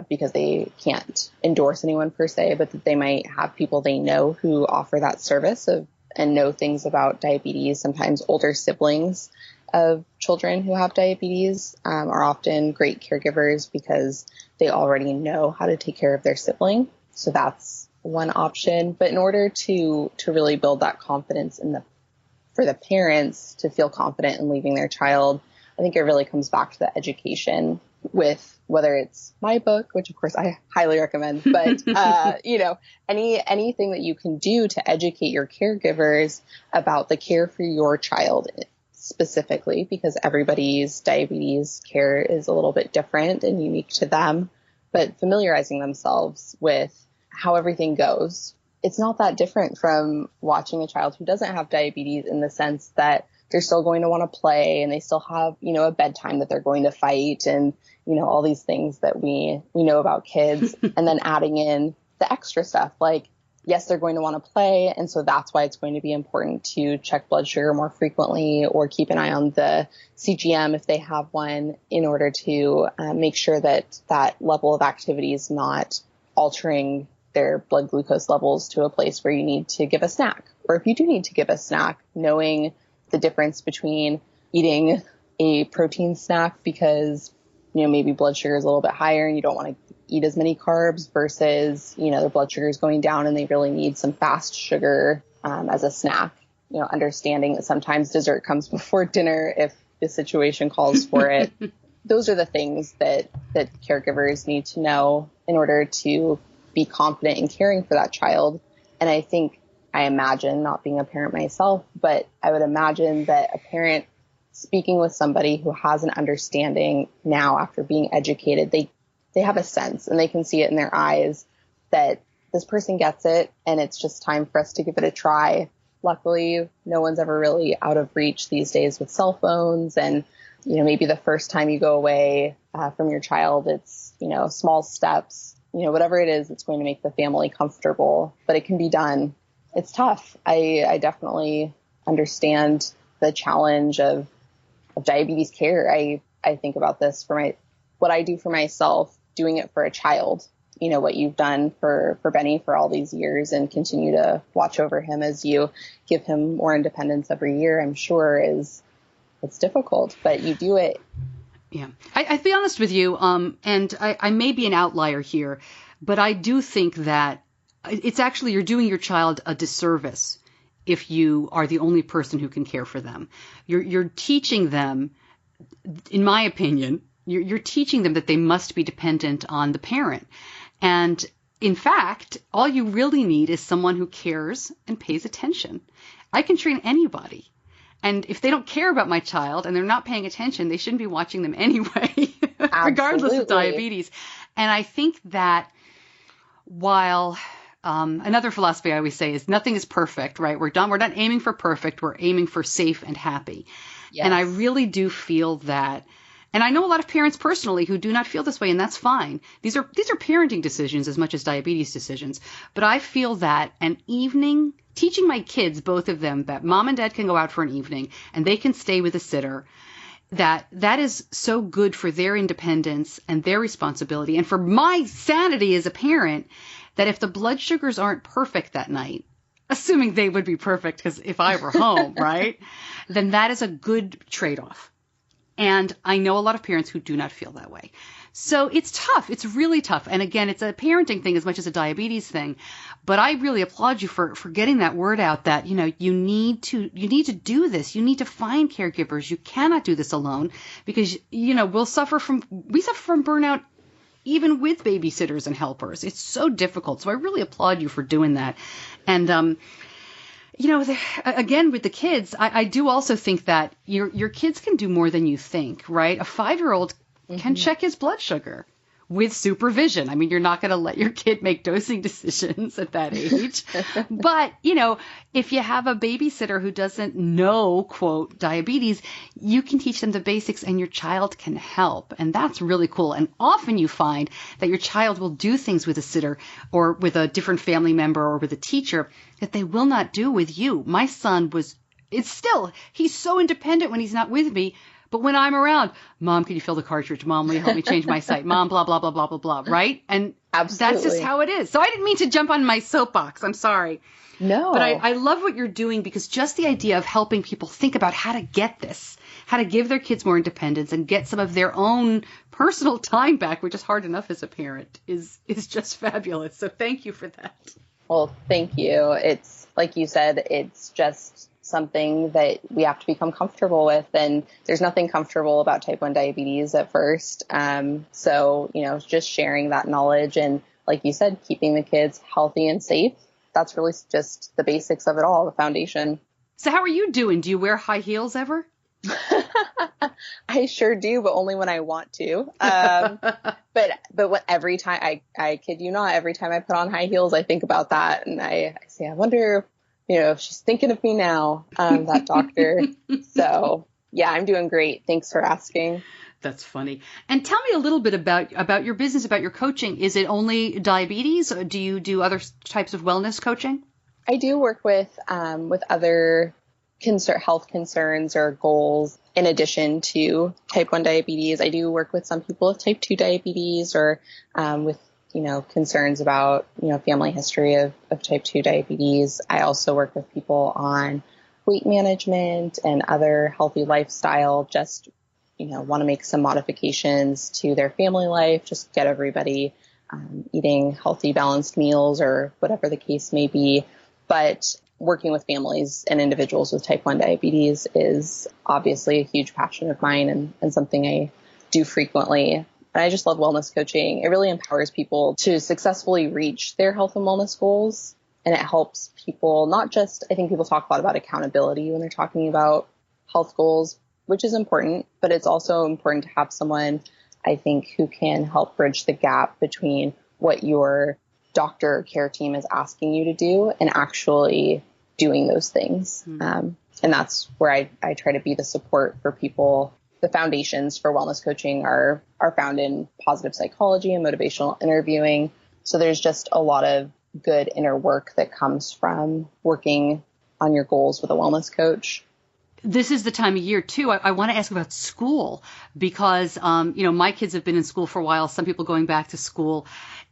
because they can't endorse anyone per se, but that they might have people they know who offer that service and know things about diabetes. Sometimes older siblings of children who have diabetes are often great caregivers because they already know how to take care of their sibling. So that's one option. But in order to really build that confidence for the parents to feel confident in leaving their child, I think it really comes back to the education, with whether it's my book, which of course I highly recommend, but anything that you can do to educate your caregivers about the care for your child specifically, because everybody's diabetes care is a little bit different and unique to them, but familiarizing themselves with how everything goes. It's not that different from watching a child who doesn't have diabetes, in the sense that they're still going to want to play, and they still have, a bedtime that they're going to fight, and, all these things that we know about kids. And then adding in the extra stuff, like, yes, they're going to want to play. And so that's why it's going to be important to check blood sugar more frequently, or keep an eye on the CGM if they have one, in order to make sure that that level of activity is not altering their blood glucose levels to a place where you need to give a snack. Or if you do need to give a snack, knowing the difference between eating a protein snack because, maybe blood sugar is a little bit higher and you don't want to eat as many carbs, versus, their blood sugar is going down and they really need some fast sugar as a snack. Understanding that sometimes dessert comes before dinner if the situation calls for it. Those are the things that caregivers need to know in order to be confident in caring for that child. And I imagine, not being a parent myself, but I would imagine that a parent speaking with somebody who has an understanding now after being educated, they have a sense and they can see it in their eyes that this person gets it and it's just time for us to give it a try. Luckily, no one's ever really out of reach these days with cell phones. And, maybe the first time you go away from your child, it's, small steps, whatever it is, it's going to make the family comfortable, but it can be done. It's tough. I definitely understand the challenge of diabetes care. I think about this for what I do for myself, doing it for a child, what you've done for Benny for all these years and continue to watch over him as you give him more independence every year, I'm sure it's difficult, but you do it. Yeah. I'll be honest with you. And I may be an outlier here, but I do think that it's actually, you're doing your child a disservice if you are the only person who can care for them. You're teaching them, in my opinion, you're teaching them that they must be dependent on the parent. And in fact, all you really need is someone who cares and pays attention. I can train anybody. And if they don't care about my child and they're not paying attention, they shouldn't be watching them anyway, regardless of diabetes. And I think that while another philosophy I always say is nothing is perfect, right? We're not aiming for perfect. We're aiming for safe and happy. Yes. And I really do feel that. And I know a lot of parents personally who do not feel this way, and that's fine. These are parenting decisions as much as diabetes decisions. But I feel that an evening, teaching my kids, both of them, that mom and dad can go out for an evening and they can stay with a sitter, that is so good for their independence and their responsibility and for my sanity as a parent, that if the blood sugars aren't perfect that night, assuming they would be perfect because if I were home, right, then that is a good trade-off. And I know a lot of parents who do not feel that way. So it's tough. It's really tough. And again, it's a parenting thing as much as a diabetes thing. But I really applaud you for getting that word out that, you need to do this. You need to find caregivers. You cannot do this alone because, we suffer from burnout even with babysitters and helpers. It's so difficult. So I really applaud you for doing that. And, again, with the kids, I do also think that your kids can do more than you think, right? A 5-year-old can check his blood sugar with supervision. I mean, you're not going to let your kid make dosing decisions at that age. But, if you have a babysitter who doesn't know, quote, diabetes, you can teach them the basics and your child can help. And that's really cool. And often you find that your child will do things with a sitter or with a different family member or with a teacher that they will not do with you. My son he's so independent when he's not with me. But when I'm around, Mom, can you fill the cartridge? Mom, will you help me change my site? Mom, blah, blah, blah, blah, blah, blah, right? And Absolutely. That's just how it is. So I didn't mean to jump on my soapbox. I'm sorry. No. But I love what you're doing because just the idea of helping people think about how to get this, how to give their kids more independence and get some of their own personal time back, which is hard enough as a parent, is just fabulous. So thank you for that. Well, thank you. It's like you said, it's just something that we have to become comfortable with. And there's nothing comfortable about type 1 diabetes at first. So, just sharing that knowledge and, like you said, keeping the kids healthy and safe. That's really just the basics of it all, the foundation. So how are you doing? Do you wear high heels ever? I sure do, but only when I want to. But every time, I kid you not, every time I put on high heels, I think about that. And I say, I wonder if she's thinking of me now, that doctor. So yeah, I'm doing great. Thanks for asking. That's funny. And tell me a little bit about your business, about your coaching. Is it only diabetes, or do you do other types of wellness coaching? I do work with other health concerns or goals in addition to type 1 diabetes. I do work with some people with type 2 diabetes or with concerns about, family history of type 2 diabetes. I also work with people on weight management and other healthy lifestyle, just, want to make some modifications to their family life, just get everybody eating healthy, balanced meals or whatever the case may be. But working with families and individuals with type 1 diabetes is obviously a huge passion of mine and something I do frequently. And I just love wellness coaching. It really empowers people to successfully reach their health and wellness goals. And it helps people not just, I think people talk a lot about accountability when they're talking about health goals, which is important, but it's also important to have someone, I think, who can help bridge the gap between what your doctor or care team is asking you to do and actually doing those things. And that's where I try to be the support for people. The foundations for wellness coaching are found in positive psychology and motivational interviewing. So there's just a lot of good inner work that comes from working on your goals with a wellness coach. This is the time of year, too. I want to ask about school because, my kids have been in school for a while, some people going back to school.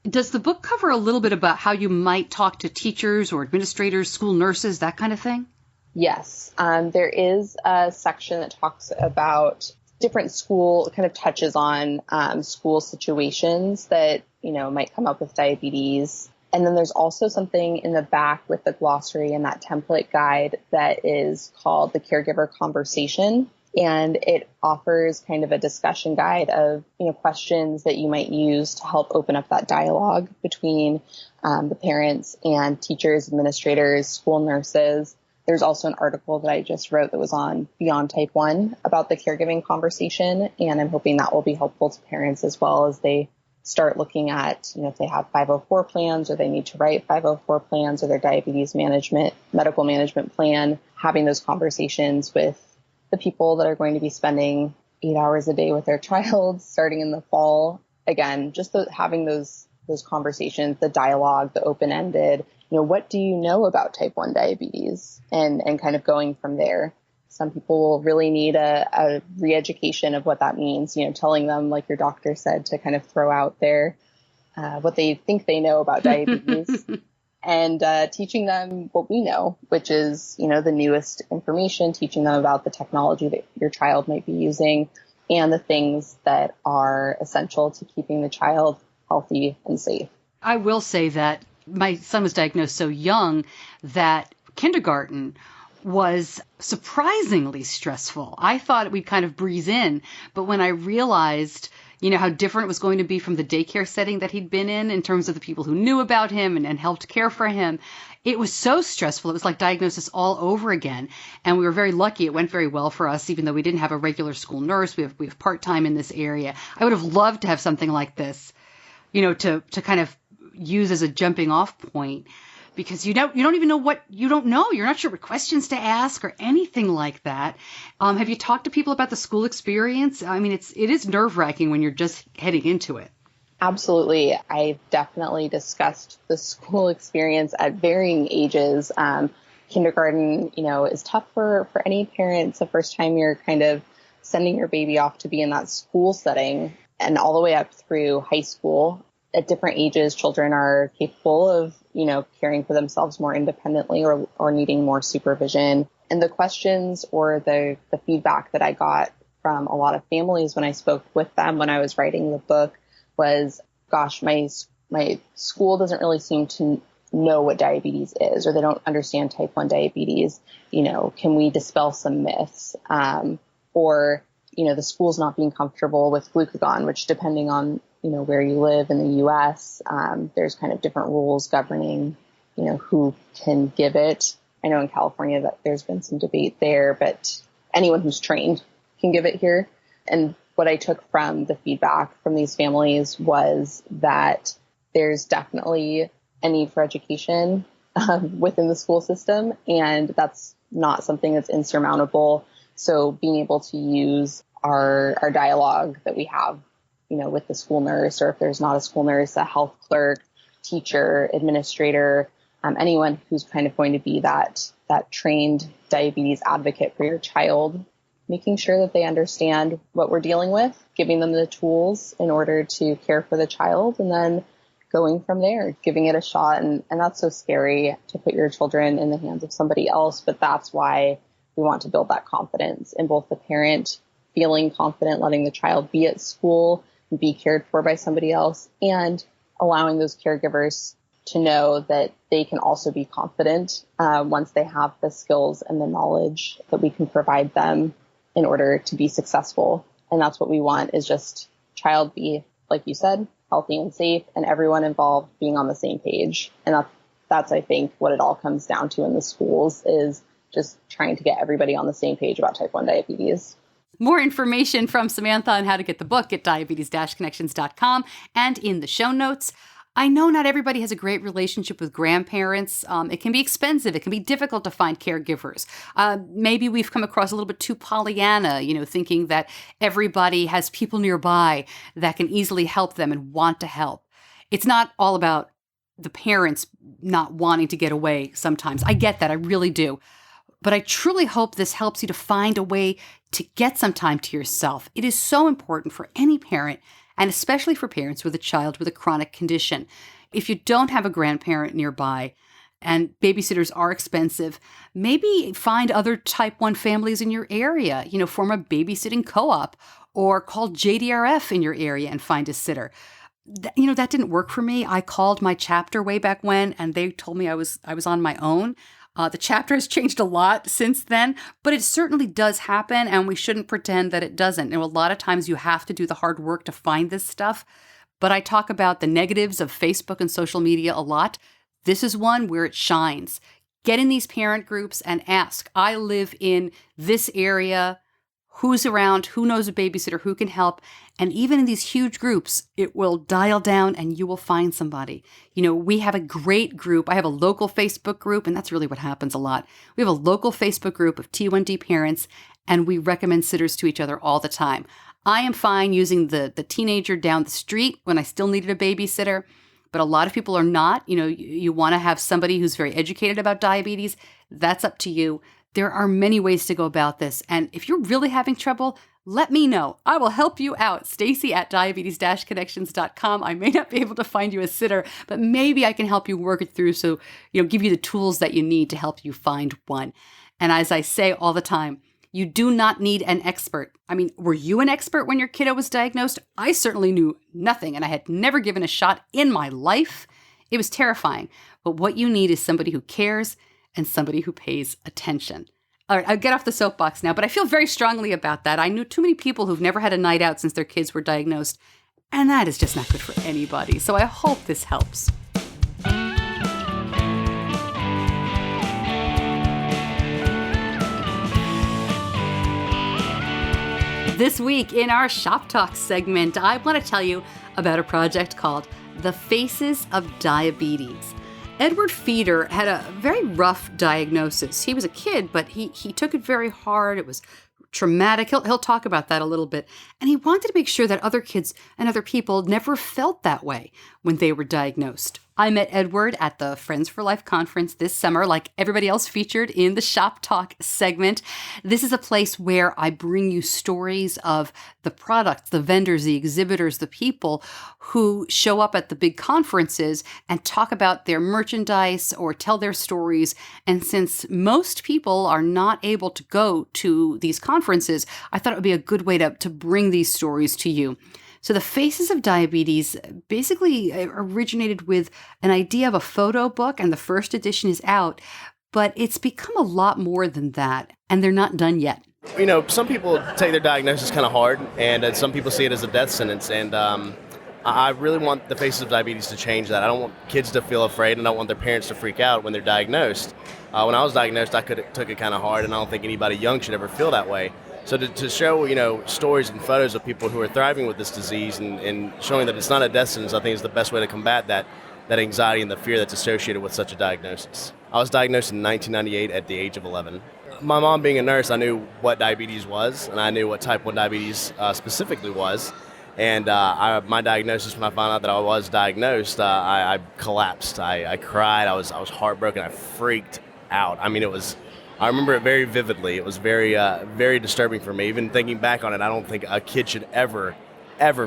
Does the book cover a little bit about how you might talk to teachers or administrators, school nurses, that kind of thing? Yes. There is a section that talks about different school, kind of touches on school situations that, might come up with diabetes. And then there's also something in the back with the glossary and that template guide that is called the Caregiver Conversation. And it offers kind of a discussion guide of, questions that you might use to help open up that dialogue between the parents and teachers, administrators, school nurses. There's also an article that I just wrote that was on Beyond Type 1 about the caregiving conversation. And I'm hoping that will be helpful to parents as well as they start looking at, if they have 504 plans or they need to write 504 plans or their diabetes medical management plan, having those conversations with the people that are going to be spending 8 hours a day with their child starting in the fall. Again, just having those conversations, the dialogue, the open-ended, what do you know about type 1 diabetes and kind of going from there. Some people will really need a re-education of what that means, telling them, like your doctor said, to kind of throw out there what they think they know about diabetes and teaching them what we know, which is, the newest information, teaching them about the technology that your child might be using and the things that are essential to keeping the child healthy and safe. I will say that my son was diagnosed so young that kindergarten was surprisingly stressful. I thought we'd kind of breeze in, but when I realized, how different it was going to be from the daycare setting that he'd been in terms of the people who knew about him and helped care for him, it was so stressful. It was like diagnosis all over again. And we were very lucky. It went very well for us, even though we didn't have a regular school nurse. We have part-time in this area. I would have loved to have something like this, to kind of use as a jumping off point. Because you don't even know what you don't know. You're not sure what questions to ask or anything like that. Have you talked to people about the school experience? I mean, it is nerve-wracking when you're just heading into it. Absolutely. I've definitely discussed the school experience at varying ages. Kindergarten, is tough for any parents the first time you're kind of sending your baby off to be in that school setting, and all the way up through high school. At different ages, children are capable of, caring for themselves more independently or needing more supervision. And the questions or the feedback that I got from a lot of families when I spoke with them when I was writing the book was, gosh, my school doesn't really seem to know what diabetes is, or they don't understand type 1 diabetes. Can we dispel some myths? Or, the school's not being comfortable with glucagon, which depending on where you live in the U.S., there's kind of different rules governing, who can give it. I know in California that there's been some debate there, but anyone who's trained can give it here. And what I took from the feedback from these families was that there's definitely a need for education within the school system, and that's not something that's insurmountable. So being able to use our dialogue that we have with the school nurse, or if there's not a school nurse, a health clerk, teacher, administrator, anyone who's kind of going to be that trained diabetes advocate for your child, making sure that they understand what we're dealing with, giving them the tools in order to care for the child, and then going from there, giving it a shot. And that's so scary to put your children in the hands of somebody else, but that's why we want to build that confidence in both the parent feeling confident, letting the child be at school, be cared for by somebody else, and allowing those caregivers to know that they can also be confident once they have the skills and the knowledge that we can provide them in order to be successful. And that's what we want, is just child be, like you said, healthy and safe, and everyone involved being on the same page. And that's I think what it all comes down to in the schools, is just trying to get everybody on the same page about type 1 diabetes. More information from Samantha on how to get the book at diabetes-connections.com and in the show notes. I know not everybody has a great relationship with grandparents. It can be expensive. It can be difficult to find caregivers. Maybe we've come across a little bit too Pollyanna, thinking that everybody has people nearby that can easily help them and want to help. It's not all about the parents not wanting to get away sometimes. I get that. I really do. But I truly hope this helps you to find a way to get some time to yourself. It is so important for any parent, and especially for parents with a child with a chronic condition. If you don't have a grandparent nearby, and babysitters are expensive, maybe find other type 1 families in your area, form a babysitting co-op, or call JDRF in your area and find a sitter. That didn't work for me. I called my chapter way back when, and they told me I was on my own. The chapter has changed a lot since then, but it certainly does happen, and we shouldn't pretend that it doesn't. A lot of times you have to do the hard work to find this stuff, but I talk about the negatives of Facebook and social media a lot. This is one where it shines. Get in these parent groups and ask, I live in this area, who's around, who knows a babysitter, who can help. And even in these huge groups, it will dial down and you will find somebody. We have a great group. I have a local Facebook group, and that's really what happens a lot. We have a local Facebook group of T1D parents, and we recommend sitters to each other all the time. I am fine using the teenager down the street when I still needed a babysitter, but a lot of people are not. You want to have somebody who's very educated about diabetes. That's up to you. There are many ways to go about this. And if you're really having trouble, let me know. I will help you out. Stacey at diabetes-connections.com. I may not be able to find you a sitter, but maybe I can help you work it through. So, give you the tools that you need to help you find one. And as I say all the time, you do not need an expert. Were you an expert when your kiddo was diagnosed? I certainly knew nothing, and I had never given a shot in my life. It was terrifying. But what you need is somebody who cares and somebody who pays attention. All right, I'll get off the soapbox now, but I feel very strongly about that. I knew too many people who've never had a night out since their kids were diagnosed, and that is just not good for anybody. So I hope this helps. This week in our Shoptalk segment, I want to tell you about a project called The Faces of Diabetes. Edward Fieder had a very rough diagnosis. He was a kid, but he took it very hard. It was traumatic. He'll talk about that a little bit. And he wanted to make sure that other kids and other people never felt that way when they were diagnosed. I met Edward at the Friends for Life conference this summer, like everybody else featured in the Shop Talk segment. This is a place where I bring you stories of the products, the vendors, the exhibitors, the people who show up at the big conferences and talk about their merchandise or tell their stories. And since most people are not able to go to these conferences, I thought it would be a good way to bring these stories to you. So the Faces of Diabetes basically originated with an idea of a photo book, and the first edition is out, but it's become a lot more than that, and they're not done yet. Some people take their diagnosis kind of hard, and some people see it as a death sentence, and I really want the Faces of Diabetes to change that. I don't want kids to feel afraid, and I don't want their parents to freak out when they're diagnosed. When I was diagnosed, I took it kind of hard, and I don't think anybody young should ever feel that way. So to show, stories and photos of people who are thriving with this disease and showing that it's not a death sentence, I think is the best way to combat that anxiety and the fear that's associated with such a diagnosis. I was diagnosed in 1998 at the age of 11. My mom being a nurse, I knew what diabetes was, and I knew what type 1 diabetes specifically was. And my diagnosis, when I found out that I was diagnosed, I collapsed. I cried. I was heartbroken. I freaked out. I remember it very vividly. It was very, very disturbing for me. Even thinking back on it, I don't think a kid should ever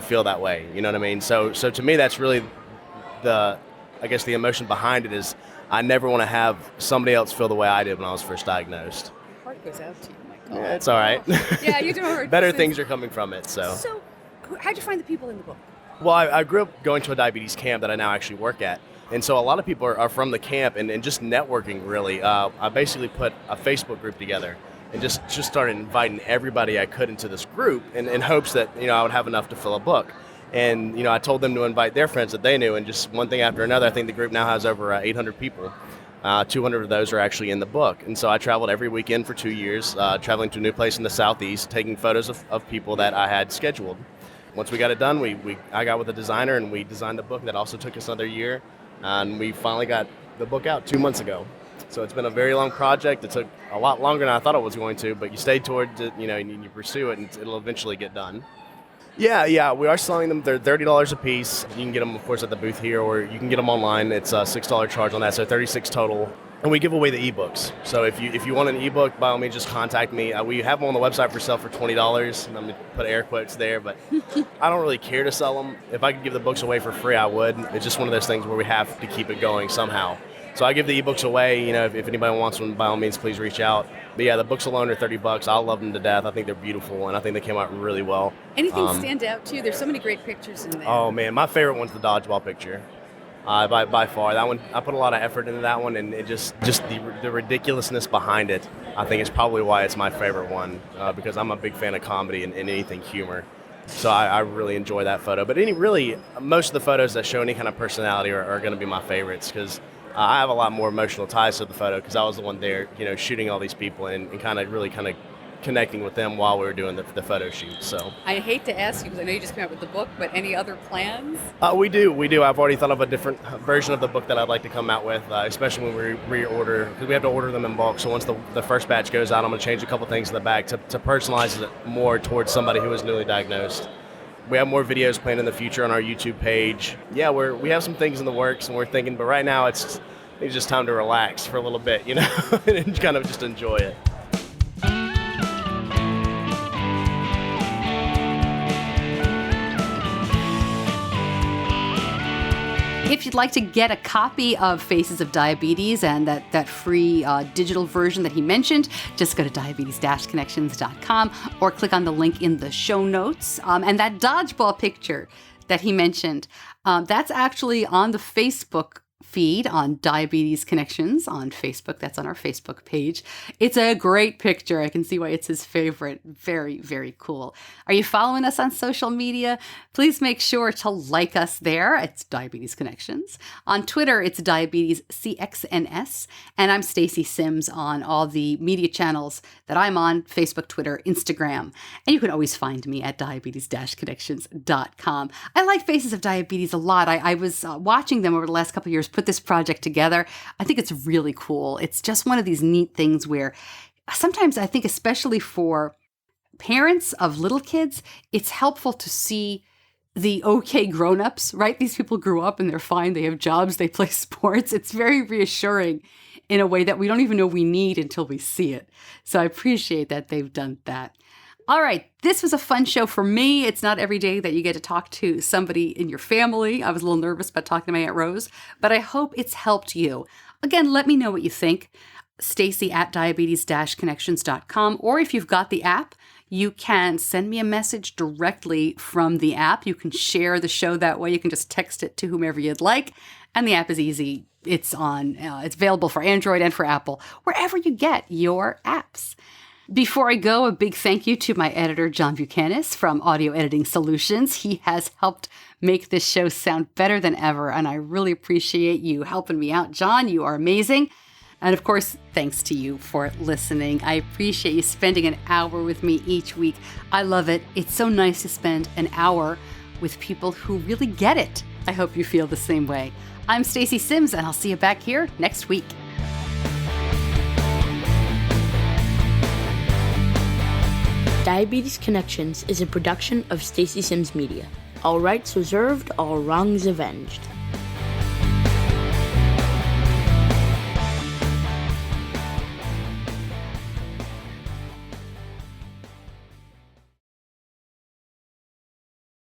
feel that way. You know what I mean? So to me, that's really the emotion behind it is I never want to have somebody else feel the way I did when I was first diagnosed. My heart goes out to you, Michael. Yeah, it's all right. Yeah, you do hurt. Better things are coming from it. So how'd you find the people in the book? Well, I grew up going to a diabetes camp that I now actually work at. And so a lot of people are from the camp and just networking, really. I basically put a Facebook group together and just started inviting everybody I could into this group in hopes that, I would have enough to fill a book. And, I told them to invite their friends that they knew, and just one thing after another, I think the group now has over 800 people. 200 of those are actually in the book. And so I traveled every weekend for 2 years, traveling to a new place in the Southeast, taking photos of people that I had scheduled. Once we got it done, I got with a designer and we designed a book that also took us another year. And we finally got the book out 2 months ago. So it's been a very long project. It took a lot longer than I thought it was going to, but you stay towards it, and you pursue it, and it'll eventually get done. Yeah, we are selling them. They're $30 a piece. You can get them, of course, at the booth here, or you can get them online. It's a $6 charge on that, so $36 total. And we give away the ebooks. So if you want an ebook, by all means, just contact me. We have them on the website for sale for $20, and I'm going to put air quotes there, but I don't really care to sell them. If I could give the books away for free, I would. It's just one of those things where we have to keep it going somehow. So I give the ebooks away. If anybody wants one, by all means, please reach out. But yeah, the books alone are $30. I love them to death. I think they're beautiful, and I think they came out really well. Anything stand out to you? There's so many great pictures in there. Oh man, my favorite one's the dodgeball picture. By far, that one, I put a lot of effort into that one, and it just the ridiculousn's behind it, I think is probably why it's my favorite one, because I'm a big fan of comedy and anything humor. So I really enjoy that photo. But most of the photos that show any kind of personality are going to be my favorites, because I have a lot more emotional ties to the photo, because I was the one there, shooting all these people and kind of connecting with them while we were doing the photo shoot. So I hate to ask you, because I know you just came out with the book, but any other plans? We do. I've already thought of a different version of the book that I'd like to come out with, especially when we reorder, because we have to order them in bulk. So once the first batch goes out, I'm going to change a couple things in the back to personalize it more towards somebody who is newly diagnosed. We have more videos planned in the future on our YouTube page. Yeah, we have some things in the works, and we're thinking, but right now it's just time to relax for a little bit, and kind of just enjoy it. If you'd like to get a copy of Faces of Diabetes and that free digital version that he mentioned, just go to diabetes-connections.com or click on the link in the show notes. And that dodgeball picture that he mentioned, that's actually on the Facebook feed on Diabetes Connections on Facebook. That's on our Facebook page. It's a great picture. I can see why it's his favorite. Very, very cool. Are you following us on social media? Please make sure to like us there. It's Diabetes Connections. On Twitter, it's Diabetes CXNS. And I'm Stacey Sims on all the media channels that I'm on, Facebook, Twitter, Instagram. And you can always find me at diabetes-connections.com. I like Faces of Diabetes a lot. I was watching them over the last couple of years put this project together. I think it's really cool. It's just one of these neat things where sometimes I think, especially for parents of little kids, it's helpful to see the okay grown-ups, right? These people grew up and they're fine. They have jobs. They play sports. It's very reassuring in a way that we don't even know we need until we see it. So I appreciate that they've done that. All right, this was a fun show for me. It's not every day that you get to talk to somebody in your family. I was a little nervous about talking to my Aunt Rose, but I hope it's helped you. Again, let me know what you think. Stacey at diabetes-connections.com, or if you've got the app, you can send me a message directly from the app. You can share the show that way. You can just text it to whomever you'd like, and the app is easy. It's available for Android and for Apple, wherever you get your apps. Before I go, a big thank you to my editor, John Buchanan from Audio Editing Solutions. He has helped make this show sound better than ever, and I really appreciate you helping me out. John, you are amazing. And of course, thanks to you for listening. I appreciate you spending an hour with me each week. I love it. It's so nice to spend an hour with people who really get it. I hope you feel the same way. I'm Stacey Sims, and I'll see you back here next week. Diabetes Connections is a production of Stacey Sims Media. All rights reserved, all wrongs avenged.